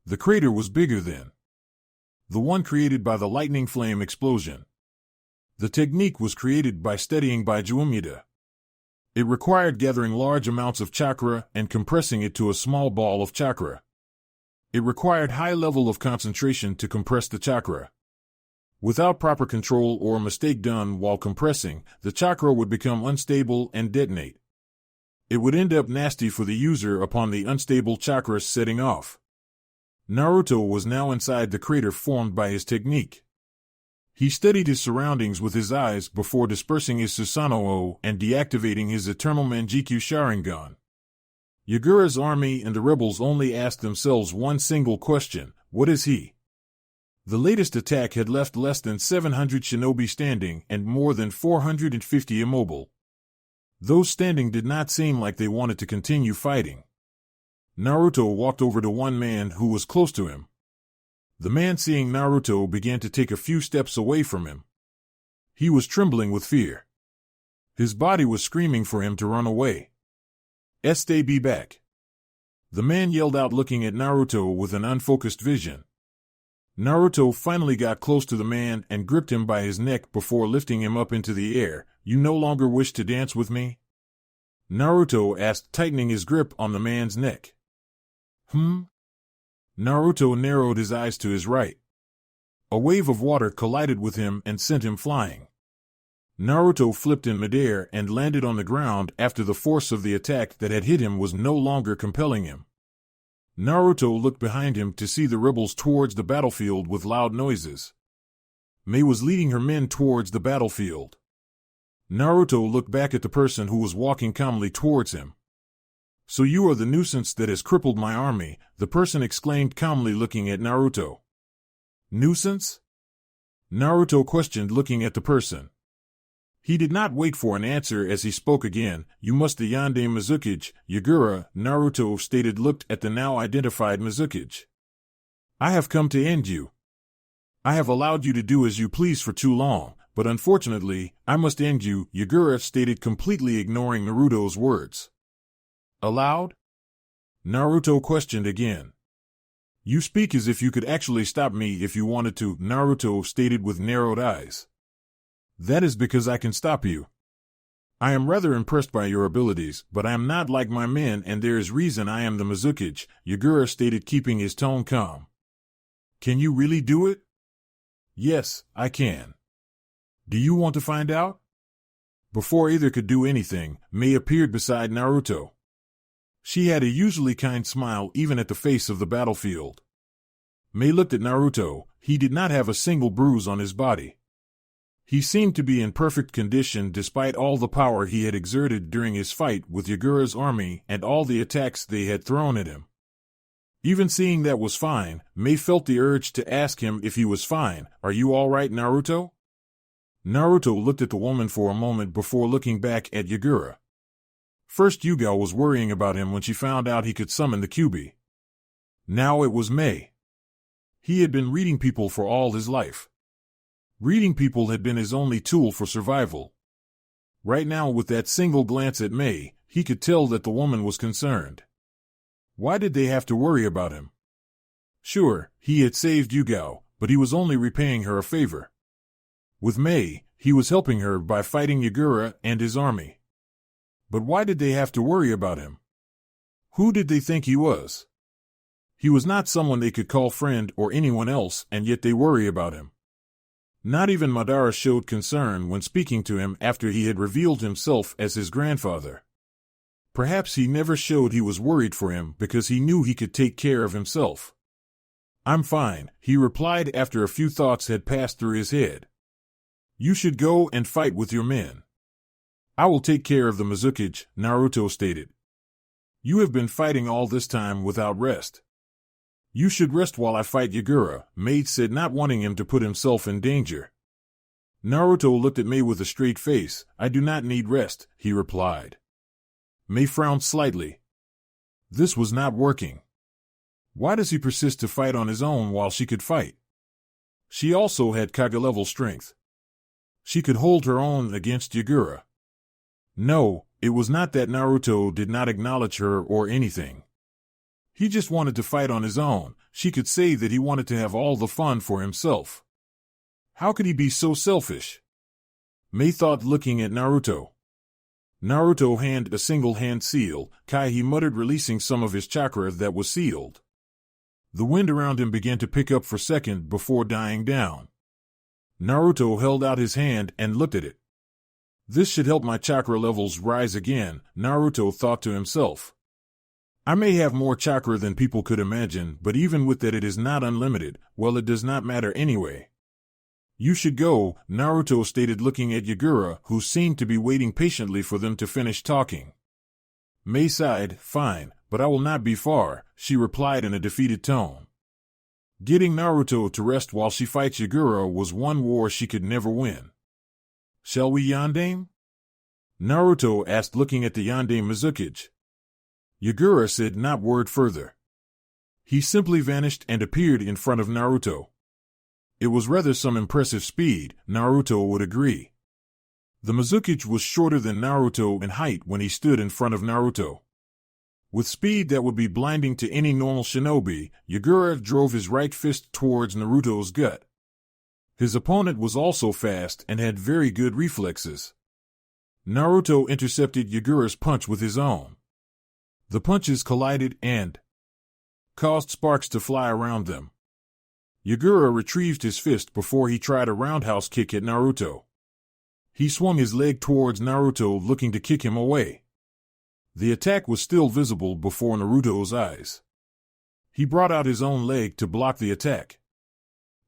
The crater was bigger than the one created by the lightning flame explosion. The technique was created by studying by Uchiha. It required gathering large amounts of chakra and compressing it to a small ball of chakra. It required high level of concentration to compress the chakra. Without proper control or a mistake done while compressing, the chakra would become unstable and detonate. It would end up nasty for the user upon the unstable chakra setting off. Naruto was now inside the crater formed by his technique. He studied his surroundings with his eyes before dispersing his Susanoo and deactivating his Eternal Manjikyu Sharingan. Yagura's army and the rebels only asked themselves one single question: what is he? The latest attack had left less than 700 shinobi standing and more than 450 immobile. Those standing did not seem like they wanted to continue fighting. Naruto walked over to one man who was close to him. The man, seeing Naruto, began to take a few steps away from him. He was trembling with fear. His body was screaming for him to run away. Stay be back. The man yelled out, looking at Naruto with an unfocused vision. Naruto finally got close to the man and gripped him by his neck before lifting him up into the air. You no longer wish to dance with me? Naruto asked, tightening his grip on the man's neck. Naruto narrowed his eyes to his right. A wave of water collided with him and sent him flying. Naruto flipped in midair and landed on the ground after the force of the attack that had hit him was no longer compelling him. Naruto looked behind him to see the rebels towards the battlefield with loud noises. Mei was leading her men towards the battlefield. Naruto looked back at the person who was walking calmly towards him. So you are the nuisance that has crippled my army, the person exclaimed calmly, looking at Naruto. Nuisance? Naruto questioned, looking at the person. He did not wait for an answer as he spoke again. You must the Yonde Mizukage, Yagura, Naruto stated, looked at the now identified Mizukage. I have come to end you. I have allowed you to do as you please for too long, but unfortunately, I must end you, Yagura stated, completely ignoring Naruto's words. Allowed? Naruto questioned again. You speak as if you could actually stop me if you wanted to, Naruto stated with narrowed eyes. That is because I can stop you. I am rather impressed by your abilities, but I am not like my men, and there is reason I am the Mizukage, Yagura stated, keeping his tone calm. Can you really do it? Yes, I can. Do you want to find out? Before either could do anything, Mei appeared beside Naruto. She had a usually kind smile even at the face of the battlefield. Mei looked at Naruto. He did not have a single bruise on his body. He seemed to be in perfect condition despite all the power he had exerted during his fight with Yagura's army and all the attacks they had thrown at him. Even seeing that was fine, Mei felt the urge to ask him if he was fine. Are you all right, Naruto? Naruto looked at the woman for a moment before looking back at Yagura. First, Yuga was worrying about him when she found out he could summon the Kyuubi. Now it was Mei. He had been reading people for all his life. Reading people had been his only tool for survival. Right now, with that single glance at May, he could tell that the woman was concerned. Why did they have to worry about him? Sure, he had saved Yugao, but he was only repaying her a favor. With May, he was helping her by fighting Yagura and his army. But why did they have to worry about him? Who did they think he was? He was not someone they could call friend or anyone else, and yet they worry about him. Not even Madara showed concern when speaking to him after he had revealed himself as his grandfather. Perhaps he never showed he was worried for him because he knew he could take care of himself. "I'm fine," he replied after a few thoughts had passed through his head. "You should go and fight with your men." "I will take care of the Mizukage," Naruto stated. "You have been fighting all this time without rest." "You should rest while I fight Yagura," May said, not wanting him to put himself in danger. Naruto looked at May with a straight face. "I do not need rest," he replied. May frowned slightly. This was not working. Why does he persist to fight on his own while she could fight? She also had Kage-level strength. She could hold her own against Yagura. No, it was not that Naruto did not acknowledge her or anything. He just wanted to fight on his own. She could say that he wanted to have all the fun for himself. How could he be so selfish? May thought, looking at Naruto. Naruto handed a single hand seal. Kai, he muttered, releasing some of his chakra that was sealed. The wind around him began to pick up for a second before dying down. Naruto held out his hand and looked at it. This should help my chakra levels rise again, Naruto thought to himself. I may have more chakra than people could imagine, but even with that it is not unlimited. Well, it does not matter anyway. You should go, Naruto stated, looking at Yagura, who seemed to be waiting patiently for them to finish talking. May sighed. Fine, but I will not be far, she replied in a defeated tone. Getting Naruto to rest while she fights Yagura was one war she could never win. Shall we yandere? Naruto asked, looking at the yandere Mizukage. Yagura said not word further. He simply vanished and appeared in front of Naruto. It was rather some impressive speed, Naruto would agree. The Mizukage was shorter than Naruto in height when he stood in front of Naruto. With speed that would be blinding to any normal shinobi, Yagura drove his right fist towards Naruto's gut. His opponent was also fast and had very good reflexes. Naruto intercepted Yagura's punch with his own. The punches collided and caused sparks to fly around them. Yagura retrieved his fist before he tried a roundhouse kick at Naruto. He swung his leg towards Naruto, looking to kick him away. The attack was still visible before Naruto's eyes. He brought out his own leg to block the attack.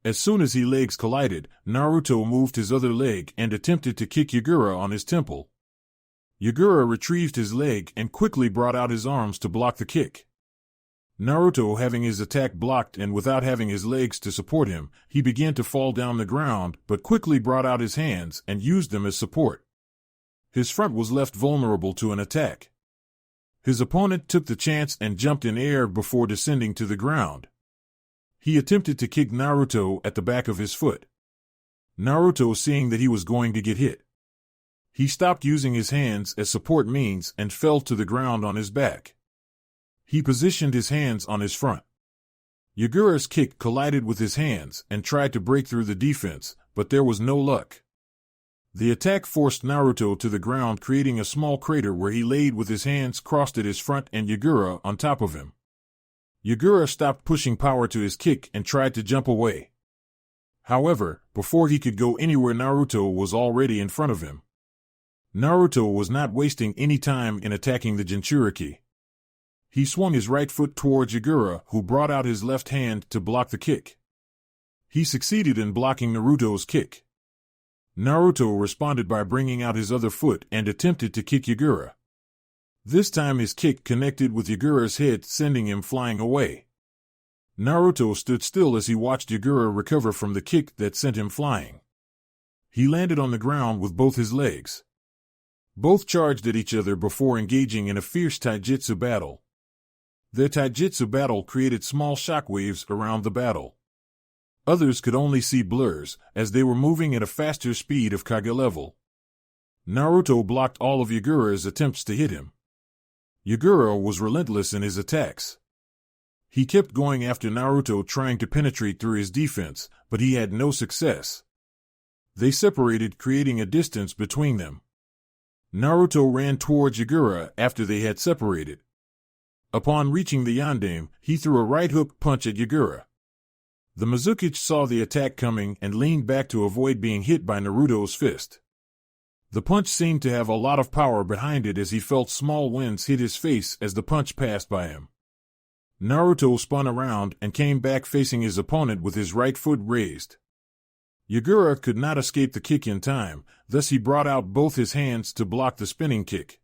As soon as his legs collided, Naruto moved his other leg and attempted to kick Yagura on his temple. Yagura retrieved his leg and quickly brought out his arms to block the kick. Naruto, having his attack blocked and without having his legs to support him, he began to fall down the ground, but quickly brought out his hands and used them as support. His front was left vulnerable to an attack. His opponent took the chance and jumped in air before descending to the ground. He attempted to kick Naruto at the back of his foot. Naruto, seeing that he was going to get hit, he stopped using his hands as support means and fell to the ground on his back. He positioned his hands on his front. Yagura's kick collided with his hands and tried to break through the defense, but there was no luck. The attack forced Naruto to the ground, creating a small crater where he laid with his hands crossed at his front and Yagura on top of him. Yagura stopped pushing power to his kick and tried to jump away. However, before he could go anywhere, Naruto was already in front of him. Naruto was not wasting any time in attacking the Jinchuriki. He swung his right foot towards Yagura, who brought out his left hand to block the kick. He succeeded in blocking Naruto's kick. Naruto responded by bringing out his other foot and attempted to kick Yagura. This time his kick connected with Yagura's head, sending him flying away. Naruto stood still as he watched Yagura recover from the kick that sent him flying. He landed on the ground with both his legs. Both charged at each other before engaging in a fierce taijutsu battle. Their taijutsu battle created small shockwaves around the battle. Others could only see blurs, as they were moving at a faster speed of Kage level. Naruto blocked all of Yagura's attempts to hit him. Yagura was relentless in his attacks. He kept going after Naruto, trying to penetrate through his defense, but he had no success. They separated, creating a distance between them. Naruto ran towards Yagura after they had separated. Upon reaching the yandame, he threw a right hook punch at Yagura. The Mizukichi saw the attack coming and leaned back to avoid being hit by Naruto's fist. The punch seemed to have a lot of power behind it, as he felt small winds hit his face as the punch passed by him. Naruto spun around and came back facing his opponent with his right foot raised. Yagura could not escape the kick in time, thus he brought out both his hands to block the spinning kick.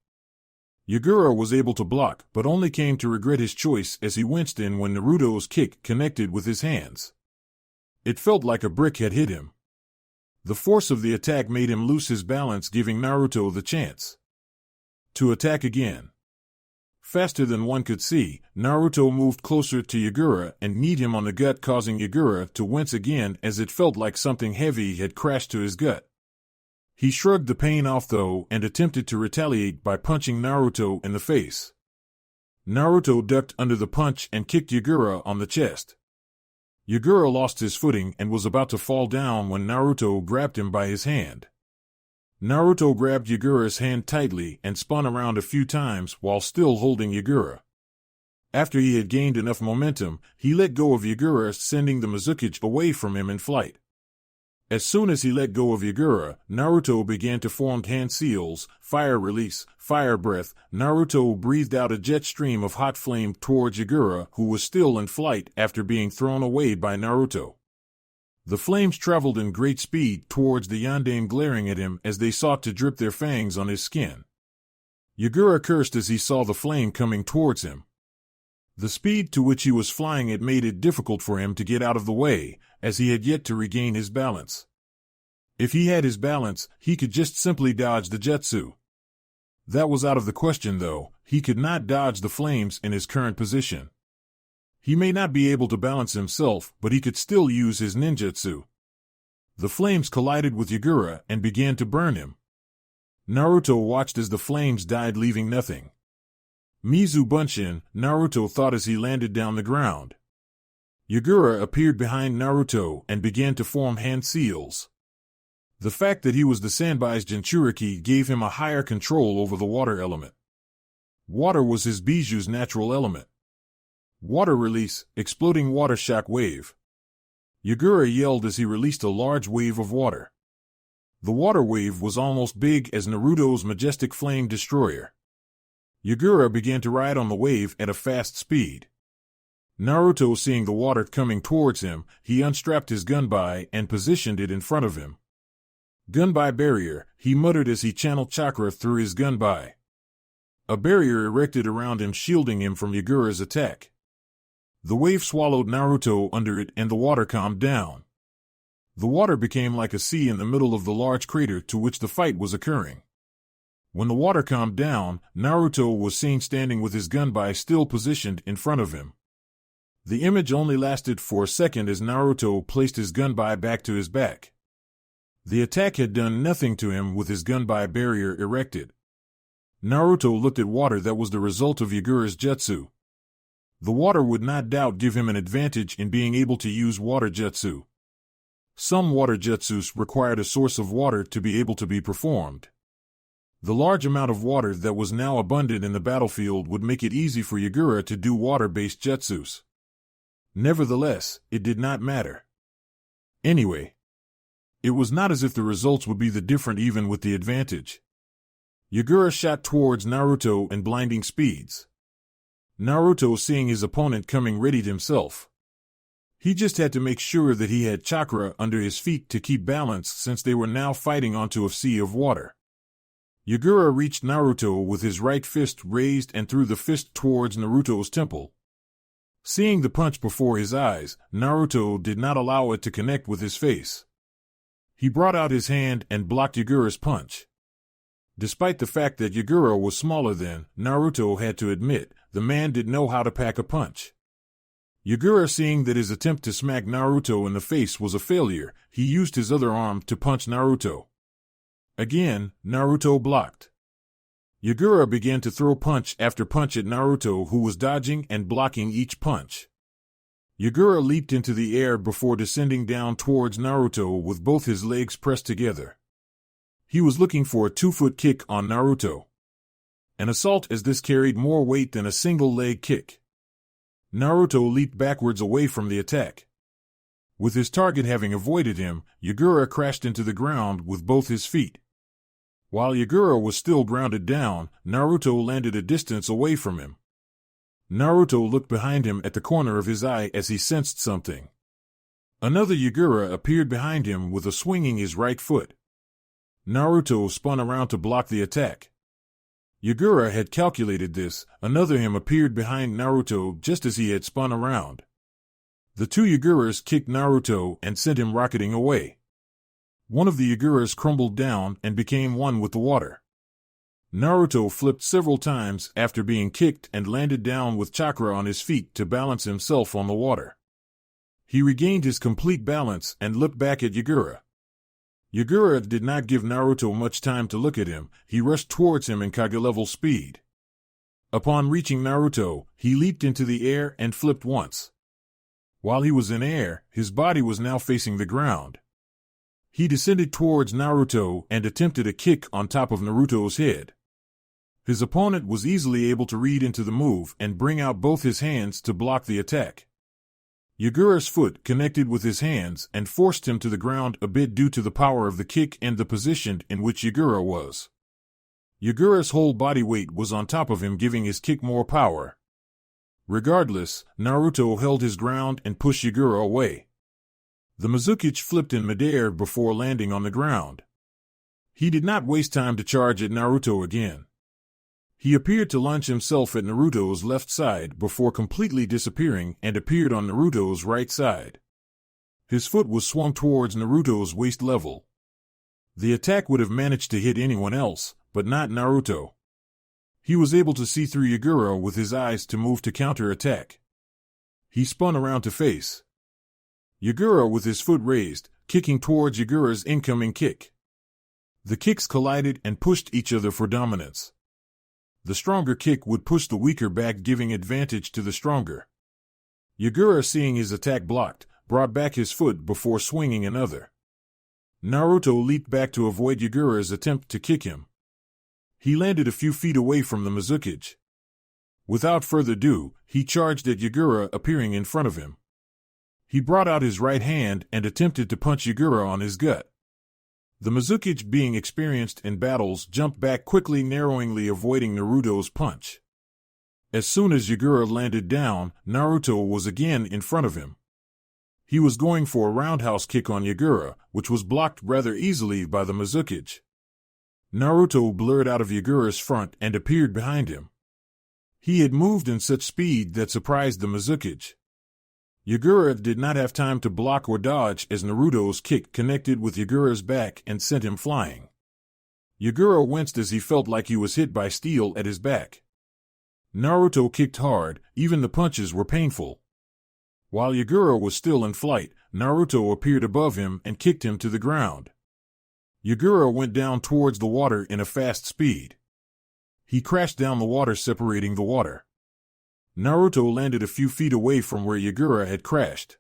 Yagura was able to block, but only came to regret his choice as he winced in when Naruto's kick connected with his hands. It felt like a brick had hit him. The force of the attack made him lose his balance, giving Naruto the chance to attack again. Faster than one could see, Naruto moved closer to Yagura and kneed him on the gut, causing Yagura to wince again as it felt like something heavy had crashed to his gut. He shrugged the pain off though and attempted to retaliate by punching Naruto in the face. Naruto ducked under the punch and kicked Yagura on the chest. Yagura lost his footing and was about to fall down when Naruto grabbed him by his hand. Naruto grabbed Yagura's hand tightly and spun around a few times while still holding Yagura. After he had gained enough momentum, he let go of Yagura, sending the Mizukichi away from him in flight. As soon as he let go of Yagura, Naruto began to form hand seals, fire release, fire breath. Naruto breathed out a jet stream of hot flame towards Yagura, who was still in flight after being thrown away by Naruto. The flames traveled in great speed towards the yandame, glaring at him as they sought to drip their fangs on his skin. Yagura cursed as he saw the flame coming towards him. The speed to which he was flying it made it difficult for him to get out of the way, as he had yet to regain his balance. If he had his balance, he could just simply dodge the jutsu. That was out of the question though. He could not dodge the flames in his current position. He may not be able to balance himself, but he could still use his ninjutsu. The flames collided with Yagura and began to burn him. Naruto watched as the flames died, leaving nothing. Mizu Bunshin, Naruto thought as he landed down the ground. Yagura appeared behind Naruto and began to form hand seals. The fact that he was the Sanbai's Jinchuriki gave him a higher control over the water element. Water was his Biju's natural element. Water release, exploding water shock wave. Yagura yelled as he released a large wave of water. The water wave was almost big as Naruto's majestic flame destroyer. Yagura began to ride on the wave at a fast speed. Naruto, seeing the water coming towards him, he unstrapped his gunbai and positioned it in front of him. Gunbai barrier, he muttered as he channeled chakra through his gunbai. A barrier erected around him, shielding him from Yagura's attack. The wave swallowed Naruto under it and the water calmed down. The water became like a sea in the middle of the large crater to which the fight was occurring. When the water calmed down, Naruto was seen standing with his gunbai still positioned in front of him. The image only lasted for a second as Naruto placed his gunbai back to his back. The attack had done nothing to him with his gunbai barrier erected. Naruto looked at water that was the result of Yagura's jutsu. The water would not doubt give him an advantage in being able to use water jutsu. Some water jutsus required a source of water to be able to be performed. The large amount of water that was now abundant in the battlefield would make it easy for Yagura to do water-based jutsus. Nevertheless, it did not matter. Anyway, it was not as if the results would be that different even with the advantage. Yagura shot towards Naruto in blinding speeds. Naruto, seeing his opponent coming, readied himself. He just had to make sure that he had chakra under his feet to keep balance, since they were now fighting onto a sea of water. Yagura reached Naruto with his right fist raised and threw the fist towards Naruto's temple. Seeing the punch before his eyes, Naruto did not allow it to connect with his face. He brought out his hand and blocked Yagura's punch. Despite the fact that Yagura was smaller than, Naruto had to admit, the man did know how to pack a punch. Yagura, seeing that his attempt to smack Naruto in the face was a failure, he used his other arm to punch Naruto. Again, Naruto blocked. Yagura began to throw punch after punch at Naruto, who was dodging and blocking each punch. Yagura leaped into the air before descending down towards Naruto with both his legs pressed together. He was looking for a 2-foot kick on Naruto. An assault as this carried more weight than a single leg kick. Naruto leaped backwards away from the attack. With his target having avoided him, Yagura crashed into the ground with both his feet. While Yagura was still grounded down, Naruto landed a distance away from him. Naruto looked behind him at the corner of his eye as he sensed something. Another Yagura appeared behind him with a swinging his right foot. Naruto spun around to block the attack. Yagura had calculated this. Another him appeared behind Naruto just as he had spun around. The two Yaguras kicked Naruto and sent him rocketing away. One of the Yaguras crumbled down and became one with the water. Naruto flipped several times after being kicked and landed down with chakra on his feet to balance himself on the water. He regained his complete balance and looked back at Yagura. Yagura did not give Naruto much time to look at him. He rushed towards him in Kage-level speed. Upon reaching Naruto, he leaped into the air and flipped once. While he was in air, his body was now facing the ground. He descended towards Naruto and attempted a kick on top of Naruto's head. His opponent was easily able to read into the move and bring out both his hands to block the attack. Yagura's foot connected with his hands and forced him to the ground a bit due to the power of the kick and the position in which Yagura was. Yagura's whole body weight was on top of him, giving his kick more power. Regardless, Naruto held his ground and pushed Yagura away. The Mizukichi flipped in midair before landing on the ground. He did not waste time to charge at Naruto again. He appeared to launch himself at Naruto's left side before completely disappearing and appeared on Naruto's right side. His foot was swung towards Naruto's waist level. The attack would have managed to hit anyone else, but not Naruto. He was able to see through Yagura with his eyes to move to counter-attack. He spun around to face Yagura with his foot raised, kicking towards Yagura's incoming kick. The kicks collided and pushed each other for dominance. The stronger kick would push the weaker back, giving advantage to the stronger. Yagura, seeing his attack blocked, brought back his foot before swinging another. Naruto leaped back to avoid Yagura's attempt to kick him. He landed a few feet away from the Mizukichi. Without further ado, he charged at Yagura, appearing in front of him. He brought out his right hand and attempted to punch Yagura on his gut. The Mizukichi, being experienced in battles, jumped back quickly, narrowly avoiding Naruto's punch. As soon as Yagura landed down, Naruto was again in front of him. He was going for a roundhouse kick on Yagura, which was blocked rather easily by the Mizukichi. Naruto blurred out of Yagura's front and appeared behind him. He had moved in such speed that surprised the Mizukichi. Yagura did not have time to block or dodge as Naruto's kick connected with Yagura's back and sent him flying. Yagura winced as he felt like he was hit by steel at his back. Naruto kicked hard, even the punches were painful. While Yagura was still in flight, Naruto appeared above him and kicked him to the ground. Yagura went down towards the water in a fast speed. He crashed down the water, separating the water. Naruto landed a few feet away from where Yagura had crashed.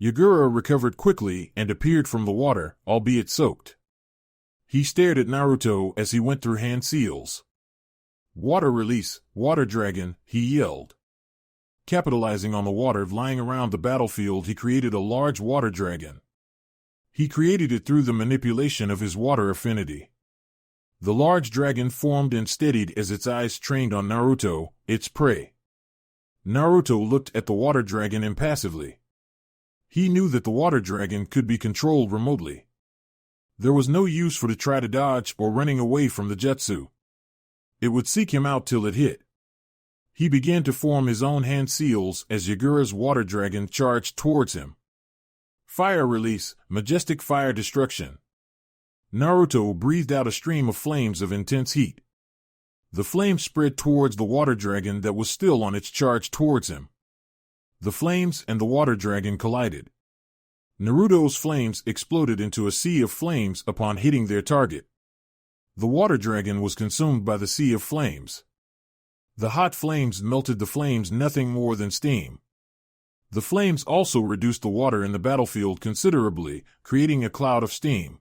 Yagura recovered quickly and appeared from the water, albeit soaked. He stared at Naruto as he went through hand seals. "Water release, water dragon," he yelled. Capitalizing on the water lying around the battlefield, he created a large water dragon. He created it through the manipulation of his water affinity. The large dragon formed and steadied as its eyes trained on Naruto, its prey. Naruto looked at the water dragon impassively. He knew that the water dragon could be controlled remotely. There was no use for to try to dodge or running away from the jutsu. It would seek him out till it hit. He began to form his own hand seals as Yagura's water dragon charged towards him. Fire release, majestic fire destruction. Naruto breathed out a stream of flames of intense heat. The flame spread towards the water dragon that was still on its charge towards him. The flames and the water dragon collided. Naruto's flames exploded into a sea of flames upon hitting their target. The water dragon was consumed by the sea of flames. The hot flames melted the flames nothing more than steam. The flames also reduced the water in the battlefield considerably, creating a cloud of steam.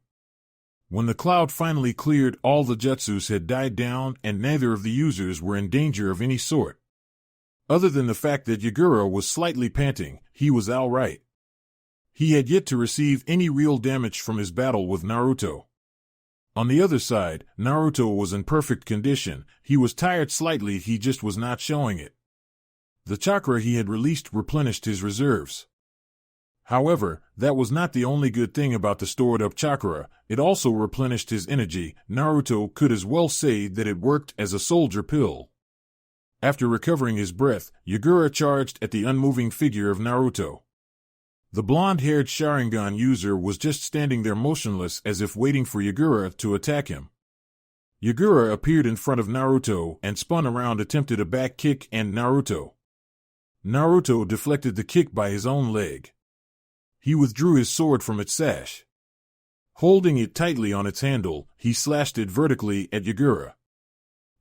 When the cloud finally cleared, all the jutsus had died down and neither of the users were in danger of any sort. Other than the fact that Yagura was slightly panting, he was all right. He had yet to receive any real damage from his battle with Naruto. On the other side, Naruto was in perfect condition. He was tired slightly, he just was not showing it. The chakra he had released replenished his reserves. However, that was not the only good thing about the stored-up chakra, it also replenished his energy. Naruto could as well say that it worked as a soldier pill. After recovering his breath, Yagura charged at the unmoving figure of Naruto. The blonde-haired Sharingan user was just standing there motionless as if waiting for Yagura to attack him. Yagura appeared in front of Naruto and spun around, attempted a back kick, and Naruto deflected the kick by his own leg. He withdrew his sword from its sash. Holding it tightly on its handle, he slashed it vertically at Yagura.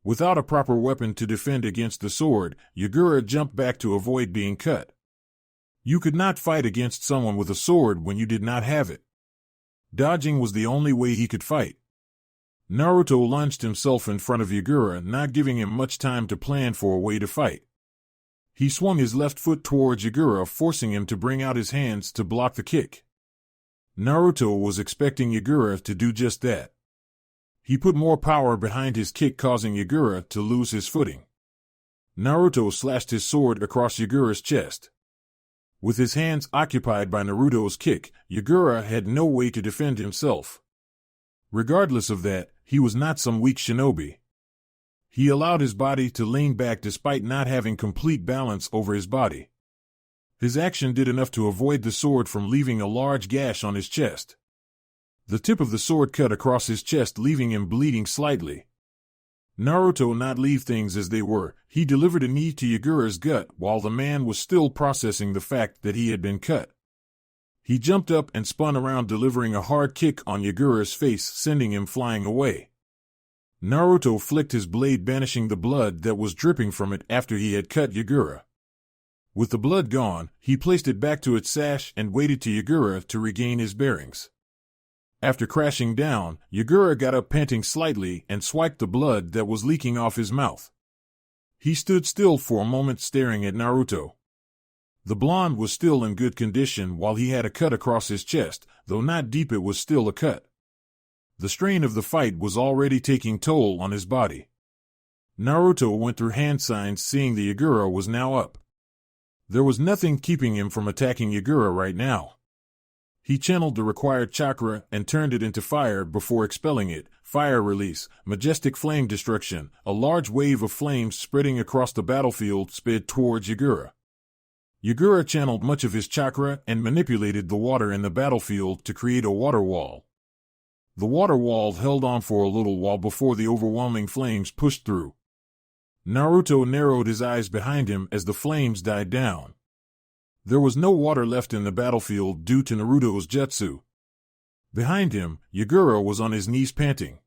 Without a proper weapon to defend against the sword, Yagura jumped back to avoid being cut. You could not fight against someone with a sword when you did not have it. Dodging was the only way he could fight. Naruto lunged himself in front of Yagura, not giving him much time to plan for a way to fight. He swung his left foot towards Yagura, forcing him to bring out his hands to block the kick. Naruto was expecting Yagura to do just that. He put more power behind his kick, causing Yagura to lose his footing. Naruto slashed his sword across Yagura's chest. With his hands occupied by Naruto's kick, Yagura had no way to defend himself. Regardless of that, he was not some weak shinobi. He allowed his body to lean back despite not having complete balance over his body. His action did enough to avoid the sword from leaving a large gash on his chest. The tip of the sword cut across his chest, leaving him bleeding slightly. Naruto not leave things as they were. He delivered a knee to Yagura's gut while the man was still processing the fact that he had been cut. He jumped up and spun around, delivering a hard kick on Yagura's face, sending him flying away. Naruto flicked his blade, banishing the blood that was dripping from it after he had cut Yagura. With the blood gone, he placed it back to its sash and waited to Yagura to regain his bearings. After crashing down, Yagura got up panting slightly and swiped the blood that was leaking off his mouth. He stood still for a moment, staring at Naruto. The blonde was still in good condition while he had a cut across his chest, though not deep, it was still a cut. The strain of the fight was already taking toll on his body. Naruto went through hand signs, seeing that Yagura was now up. There was nothing keeping him from attacking Yagura right now. He channeled the required chakra and turned it into fire before expelling it. Fire release, majestic flame destruction. A large wave of flames spreading across the battlefield sped towards Yagura. Yagura channeled much of his chakra and manipulated the water in the battlefield to create a water wall. The water wall held on for a little while before the overwhelming flames pushed through. Naruto narrowed his eyes behind him as the flames died down. There was no water left in the battlefield due to Naruto's jutsu. Behind him, Yagura was on his knees panting.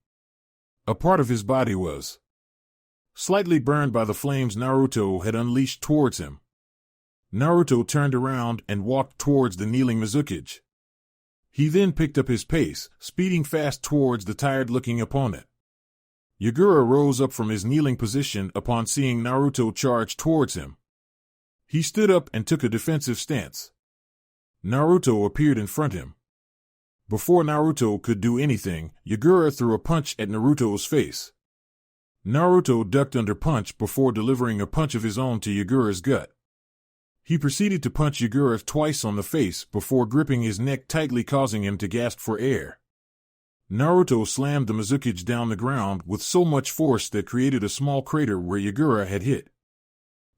A part of his body was slightly burned by the flames Naruto had unleashed towards him. Naruto turned around and walked towards the kneeling Mizukage. He then picked up his pace, speeding fast towards the tired-looking opponent. Yagura rose up from his kneeling position upon seeing Naruto charge towards him. He stood up and took a defensive stance. Naruto appeared in front of him. Before Naruto could do anything, Yagura threw a punch at Naruto's face. Naruto ducked under punch before delivering a punch of his own to Yagura's gut. He proceeded to punch Yagura twice on the face before gripping his neck tightly, causing him to gasp for air. Naruto slammed the Mizukage down the ground with so much force that created a small crater where Yagura had hit.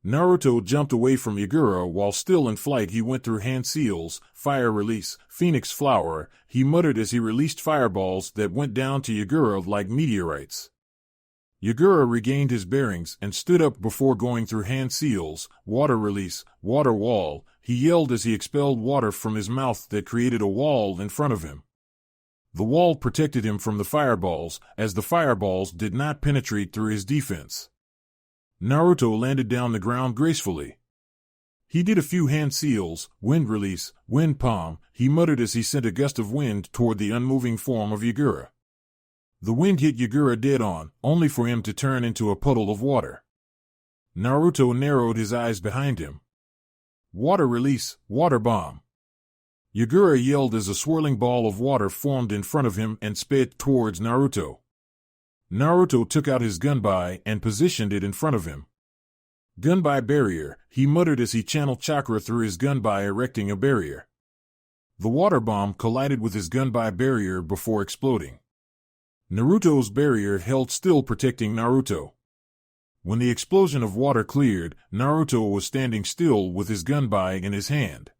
Naruto jumped away from Yagura while still in flight. He went through hand seals, fire release, phoenix flower. He muttered as he released fireballs that went down to Yagura like meteorites. Yagura regained his bearings and stood up before going through hand seals, water release, water wall. He yelled as he expelled water from his mouth that created a wall in front of him. The wall protected him from the fireballs, as the fireballs did not penetrate through his defense. Naruto landed down the ground gracefully. He did a few hand seals, wind release, wind palm, he muttered as he sent a gust of wind toward the unmoving form of Yagura. The wind hit Yagura dead on, only for him to turn into a puddle of water. Naruto narrowed his eyes behind him. Water release, water bomb. Yagura yelled as a swirling ball of water formed in front of him and sped towards Naruto. Naruto took out his gunbai and positioned it in front of him. Gunbai barrier, he muttered as he channeled chakra through his gunbai, erecting a barrier. The water bomb collided with his gunbai barrier before exploding. Naruto's barrier held still, protecting Naruto. When the explosion of water cleared, Naruto was standing still with his gunbai in his hand.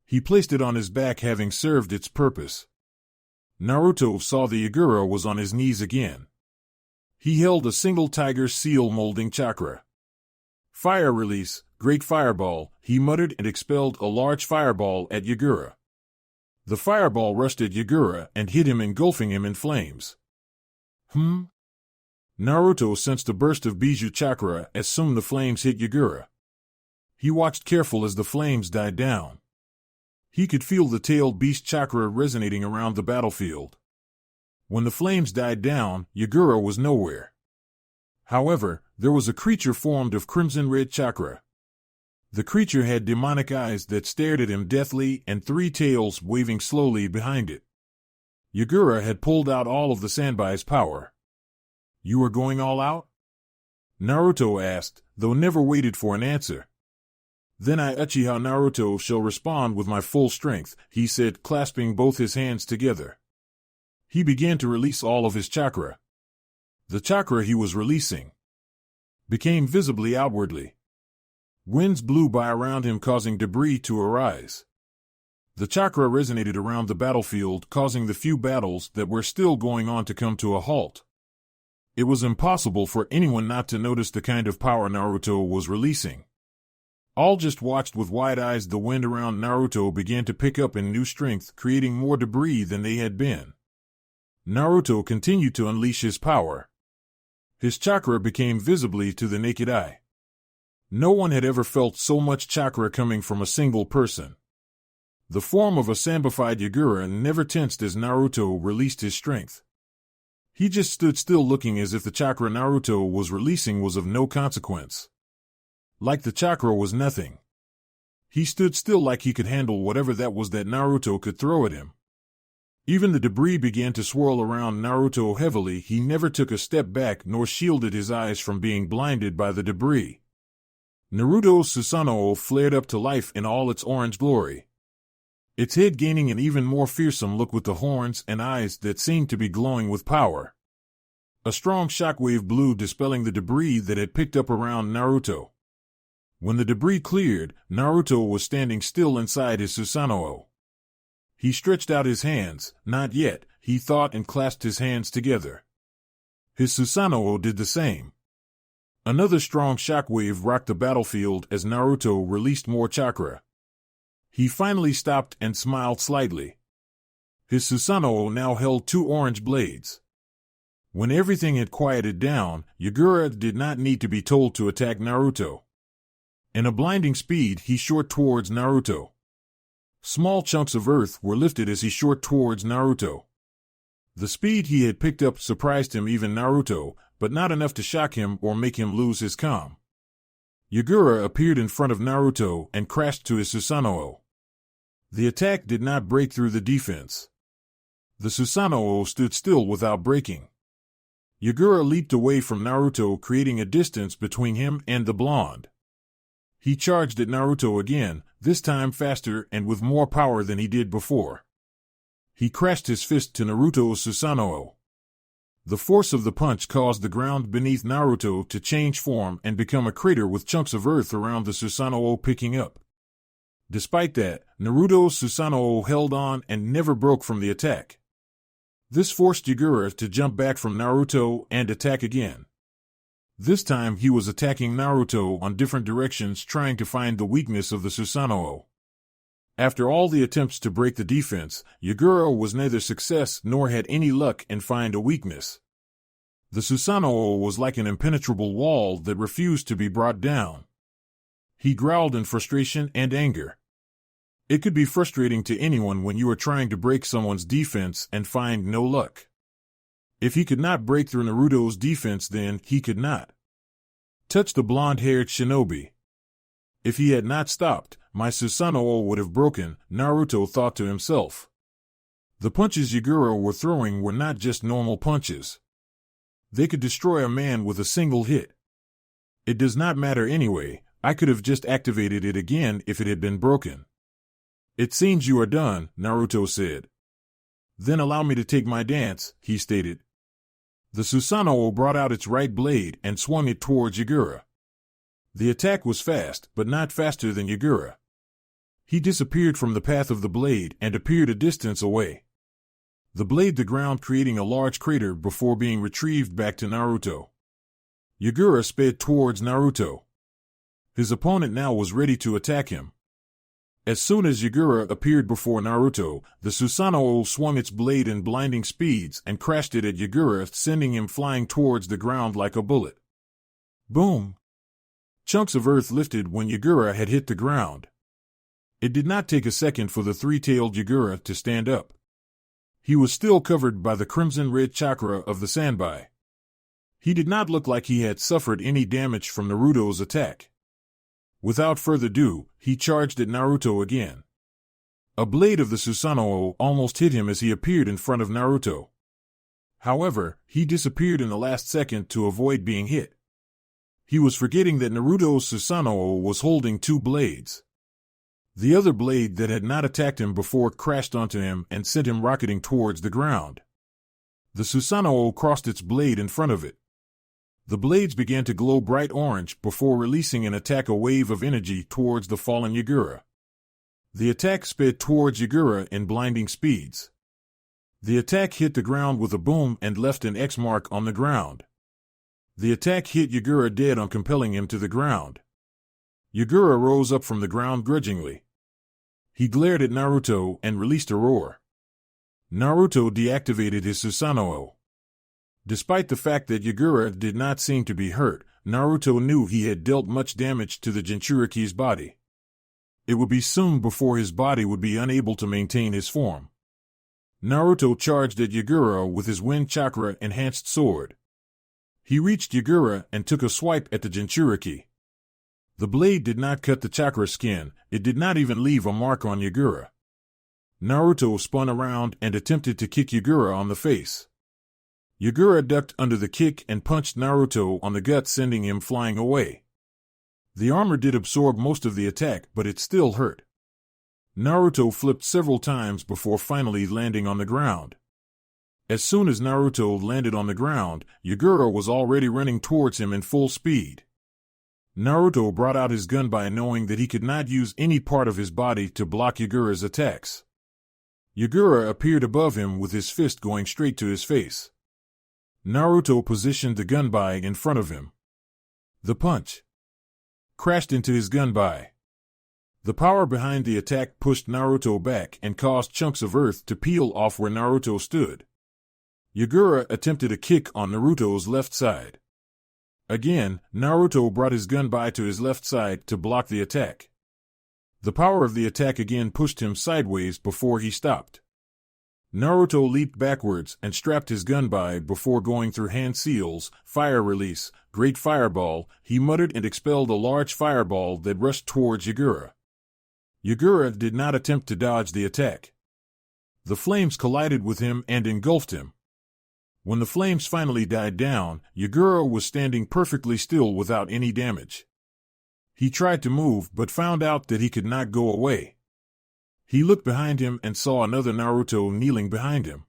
He placed it on his back, having served its purpose. Naruto saw the Yagura was on his knees again. He held a single tiger seal molding chakra. Fire release, great fireball, he muttered and expelled a large fireball at Yagura. The fireball rushed at Yagura and hit him, engulfing him in flames. Naruto sensed a burst of Bijou chakra as soon the flames hit Yagura. He watched careful as the flames died down. He could feel the tailed beast chakra resonating around the battlefield. When the flames died down, Yagura was nowhere. However, there was a creature formed of crimson-red chakra. The creature had demonic eyes that stared at him deathly and 3 tails waving slowly behind it. Yagura had pulled out all of the Sanbai's power. "You are going all out?" Naruto asked, though never waited for an answer. "Then I, Uchiha Naruto, shall respond with my full strength," he said, clasping both his hands together. He began to release all of his chakra. The chakra he was releasing became visibly outwardly. Winds blew by around him, causing debris to arise. The chakra resonated around the battlefield, causing the few battles that were still going on to come to a halt. It was impossible for anyone not to notice the kind of power Naruto was releasing. All just watched with wide eyes. The wind around Naruto began to pick up in new strength, creating more debris than they had been. Naruto continued to unleash his power. His chakra became visibly to the naked eye. No one had ever felt so much chakra coming from a single person. The form of a sambified Yagura never tensed as Naruto released his strength. He just stood still, looking as if the chakra Naruto was releasing was of no consequence. Like the chakra was nothing. He stood still like he could handle whatever that was that Naruto could throw at him. Even the debris began to swirl around Naruto heavily. He never took a step back nor shielded his eyes from being blinded by the debris. Naruto's Susanoo flared up to life in all its orange glory. Its head gaining an even more fearsome look with the horns and eyes that seemed to be glowing with power. A strong shockwave blew, dispelling the debris that had picked up around Naruto. When the debris cleared, Naruto was standing still inside his Susanoo. He stretched out his hands. Not yet, he thought, and clasped his hands together. His Susanoo did the same. Another strong shockwave rocked the battlefield as Naruto released more chakra. He finally stopped and smiled slightly. His Susanoo now held 2 orange blades. When everything had quieted down, Yagura did not need to be told to attack Naruto. In a blinding speed, he shot towards Naruto. Small chunks of earth were lifted as he shot towards Naruto. The speed he had picked up surprised him, even Naruto, but not enough to shock him or make him lose his calm. Yagura appeared in front of Naruto and crashed to his Susanoo. The attack did not break through the defense. The Susanoo stood still without breaking. Yagura leaped away from Naruto, creating a distance between him and the blonde. He charged at Naruto again, this time faster and with more power than he did before. He crashed his fist to Naruto's Susanoo. The force of the punch caused the ground beneath Naruto to change form and become a crater with chunks of earth around the Susanoo picking up. Despite that, Naruto's Susanoo held on and never broke from the attack. This forced Yagura to jump back from Naruto and attack again. This time he was attacking Naruto on different directions, trying to find the weakness of the Susanoo. After all the attempts to break the defense, Yagura was neither success nor had any luck in finding a weakness. The Susanoo was like an impenetrable wall that refused to be brought down. He growled in frustration and anger. It could be frustrating to anyone when you are trying to break someone's defense and find no luck. If he could not break through Naruto's defense, then he could not touch the blonde-haired shinobi. If he had not stopped, my Susanoo would have broken, Naruto thought to himself. The punches Yagura were throwing were not just normal punches. They could destroy a man with a single hit. It does not matter anyway, I could have just activated it again if it had been broken. It seems you are done, Naruto said. Then allow me to take my dance, he stated. The Susanoo brought out its right blade and swung it towards Yagura. The attack was fast, but not faster than Yagura. He disappeared from the path of the blade and appeared a distance away. The blade the ground, creating a large crater before being retrieved back to Naruto. Yagura sped towards Naruto. His opponent now was ready to attack him. As soon as Yagura appeared before Naruto, the Susanoo swung its blade in blinding speeds and crashed it at Yagura, sending him flying towards the ground like a bullet. Boom! Chunks of earth lifted when Yagura had hit the ground. It did not take a second for the three-tailed Yagura to stand up. He was still covered by the crimson-red chakra of the Sanbai. He did not look like he had suffered any damage from Naruto's attack. Without further ado, he charged at Naruto again. A blade of the Susanoo almost hit him as he appeared in front of Naruto. However, he disappeared in the last second to avoid being hit. He was forgetting that Naruto's Susanoo was holding two blades. The other blade that had not attacked him before crashed onto him and sent him rocketing towards the ground. The Susanoo crossed its blade in front of it. The blades began to glow bright orange before releasing an attack, a wave of energy towards the fallen Yagura. The attack sped towards Yagura in blinding speeds. The attack hit the ground with a boom and left an X mark on the ground. The attack hit Yagura dead on, compelling him to the ground. Yagura rose up from the ground grudgingly. He glared at Naruto and released a roar. Naruto deactivated his Susanoo. Despite the fact that Yagura did not seem to be hurt, Naruto knew he had dealt much damage to the Jinchuriki's body. It would be soon before his body would be unable to maintain his form. Naruto charged at Yagura with his wind chakra enhanced sword. He reached Yagura and took a swipe at the Jinchuriki. The blade did not cut the chakra skin, it did not even leave a mark on Yagura. Naruto spun around and attempted to kick Yagura on the face. Yagura ducked under the kick and punched Naruto on the gut, sending him flying away. The armor did absorb most of the attack, but it still hurt. Naruto flipped several times before finally landing on the ground. As soon as Naruto landed on the ground, Yagura was already running towards him in full speed. Naruto brought out his gunbai, knowing that he could not use any part of his body to block Yagura's attacks. Yagura appeared above him with his fist going straight to his face. Naruto positioned the gunbai in front of him. The punch crashed into his gunbai. The power behind the attack pushed Naruto back and caused chunks of earth to peel off where Naruto stood. Yagura attempted a kick on Naruto's left side. Again, Naruto brought his gunbai to his left side to block the attack. The power of the attack again pushed him sideways before he stopped. Naruto leaped backwards and strapped his gunbai before going through hand seals, fire release, great fireball. He muttered and expelled a large fireball that rushed towards Yagura. Yagura did not attempt to dodge the attack. The flames collided with him and engulfed him. When the flames finally died down, Yagura was standing perfectly still without any damage. He tried to move but found out that he could not go away. He looked behind him and saw another Naruto kneeling behind him.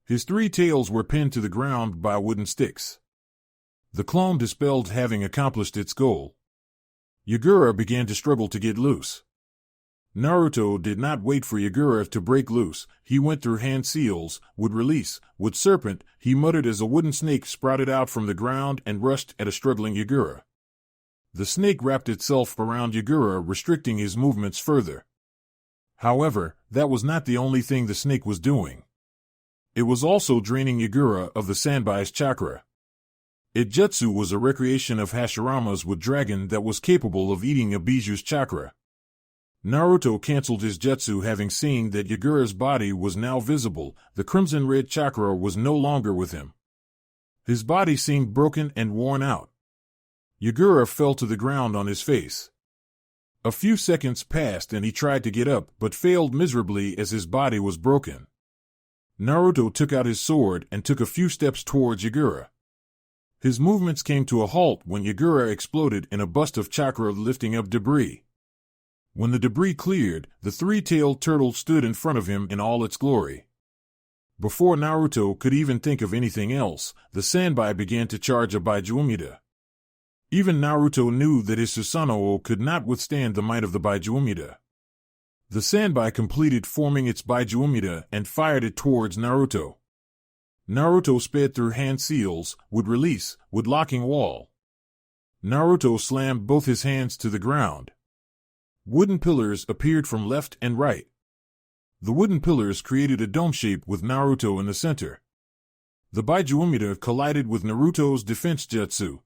His three tails were pinned to the ground by wooden sticks. The clone dispelled having accomplished its goal. Yagura began to struggle to get loose. Naruto did not wait for Yagura to break loose. He went through hand seals, would release, would serpent, he muttered as a wooden snake sprouted out from the ground and rushed at a struggling Yagura. The snake wrapped itself around Yagura, restricting his movements further. However, that was not the only thing the snake was doing. It was also draining Yagura of the Sanbai's chakra. Ijutsu was a recreation of Hashirama's with dragon that was capable of eating a Biju's chakra. Naruto cancelled his jutsu, having seen that Yagura's body was now visible. The crimson-red chakra was no longer with him. His body seemed broken and worn out. Yagura fell to the ground on his face. A few seconds passed and he tried to get up, but failed miserably as his body was broken. Naruto took out his sword and took a few steps towards Yagura. His movements came to a halt when Yagura exploded in a burst of chakra, lifting up debris. When the debris cleared, the three-tailed turtle stood in front of him in all its glory. Before Naruto could even think of anything else, the Sanbai began to charge a Baijuumida. Even Naruto knew that his Susanoo could not withstand the might of the Baijuumida. The Sanbai completed forming its Baijuumida and fired it towards Naruto. Naruto sped through hand seals, would release, would locking wall. Naruto slammed both his hands to the ground. Wooden pillars appeared from left and right. The wooden pillars created a dome shape with Naruto in the center. The Baijuumida collided with Naruto's defense jutsu.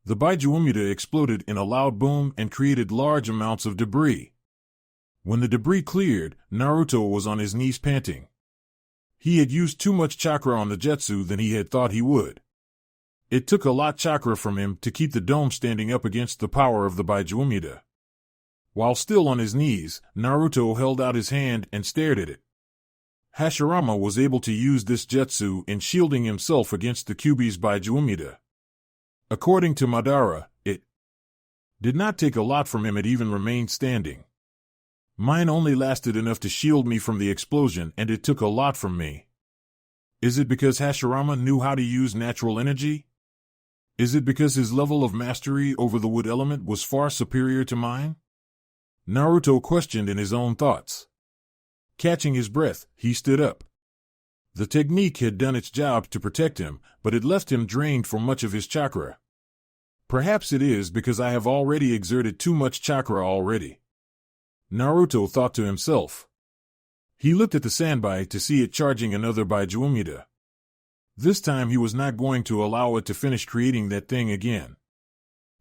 The Baijuumida exploded in a loud boom and created large amounts of debris. When the debris cleared, Naruto was on his knees panting. He had used too much chakra on the jutsu than he had thought he would. It took a lot chakra from him to keep the dome standing up against the power of the Baijuumida. While still on his knees, Naruto held out his hand and stared at it. Hashirama was able to use this jutsu in shielding himself against the Kyuubi's Baijuumida. According to Madara, it did not take a lot from him, it even remained standing. Mine only lasted enough to shield me from the explosion, and it took a lot from me. Is it because Hashirama knew how to use natural energy? Is it because his level of mastery over the wood element was far superior to mine? Naruto questioned in his own thoughts. Catching his breath, he stood up. The technique had done its job to protect him, but it left him drained for much of his chakra. Perhaps it is because I have already exerted too much chakra already. Naruto thought to himself. He looked at the Sanbai to see it charging another Baijuumida. This time he was not going to allow it to finish creating that thing again.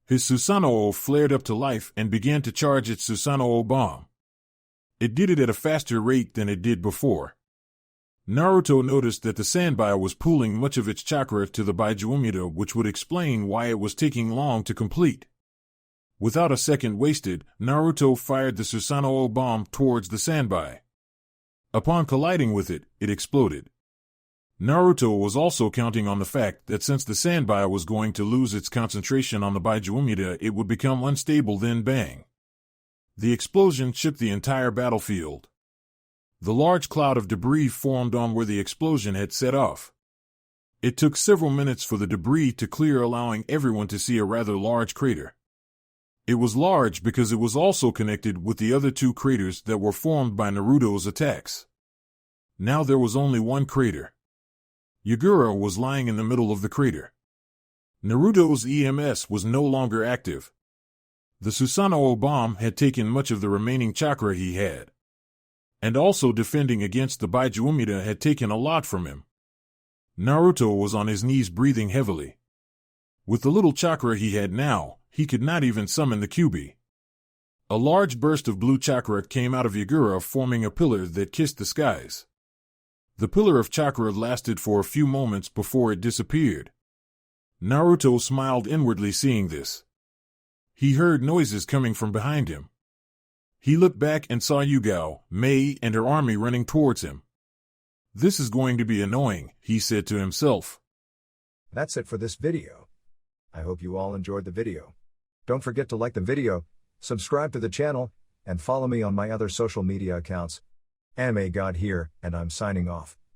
His Susanoo flared up to life and began to charge its Susanoo bomb. It did it at a faster rate than it did before. Naruto noticed that the Sanbai was pooling much of its chakra to the Baijuumida, which would explain why it was taking long to complete. Without a second wasted, Naruto fired the Susanoo bomb towards the Sanbai. Upon colliding with it, it exploded. Naruto was also counting on the fact that since the Sanbai was going to lose its concentration on the Baijuumida, it would become unstable, then bang. The explosion shook the entire battlefield. The large cloud of debris formed on where the explosion had set off. It took several minutes for the debris to clear, allowing everyone to see a rather large crater. It was large because it was also connected with the other two craters that were formed by Naruto's attacks. Now there was only one crater. Yagura was lying in the middle of the crater. Naruto's EMS was no longer active. The Susanoo bomb had taken much of the remaining chakra he had. And also defending against the Baijuumida had taken a lot from him. Naruto was on his knees breathing heavily. With the little chakra he had now, he could not even summon the Kyuubi. A large burst of blue chakra came out of Yagura, forming a pillar that kissed the skies. The pillar of chakra lasted for a few moments before it disappeared. Naruto smiled inwardly seeing this. He heard noises coming from behind him. He looked back and saw Yugao, Mei, and her army running towards him. This is going to be annoying, he said to himself. That's it for this video. I hope you all enjoyed the video. Don't forget to like the video, subscribe to the channel, and follow me on my other social media accounts. Anime God here, and I'm signing off.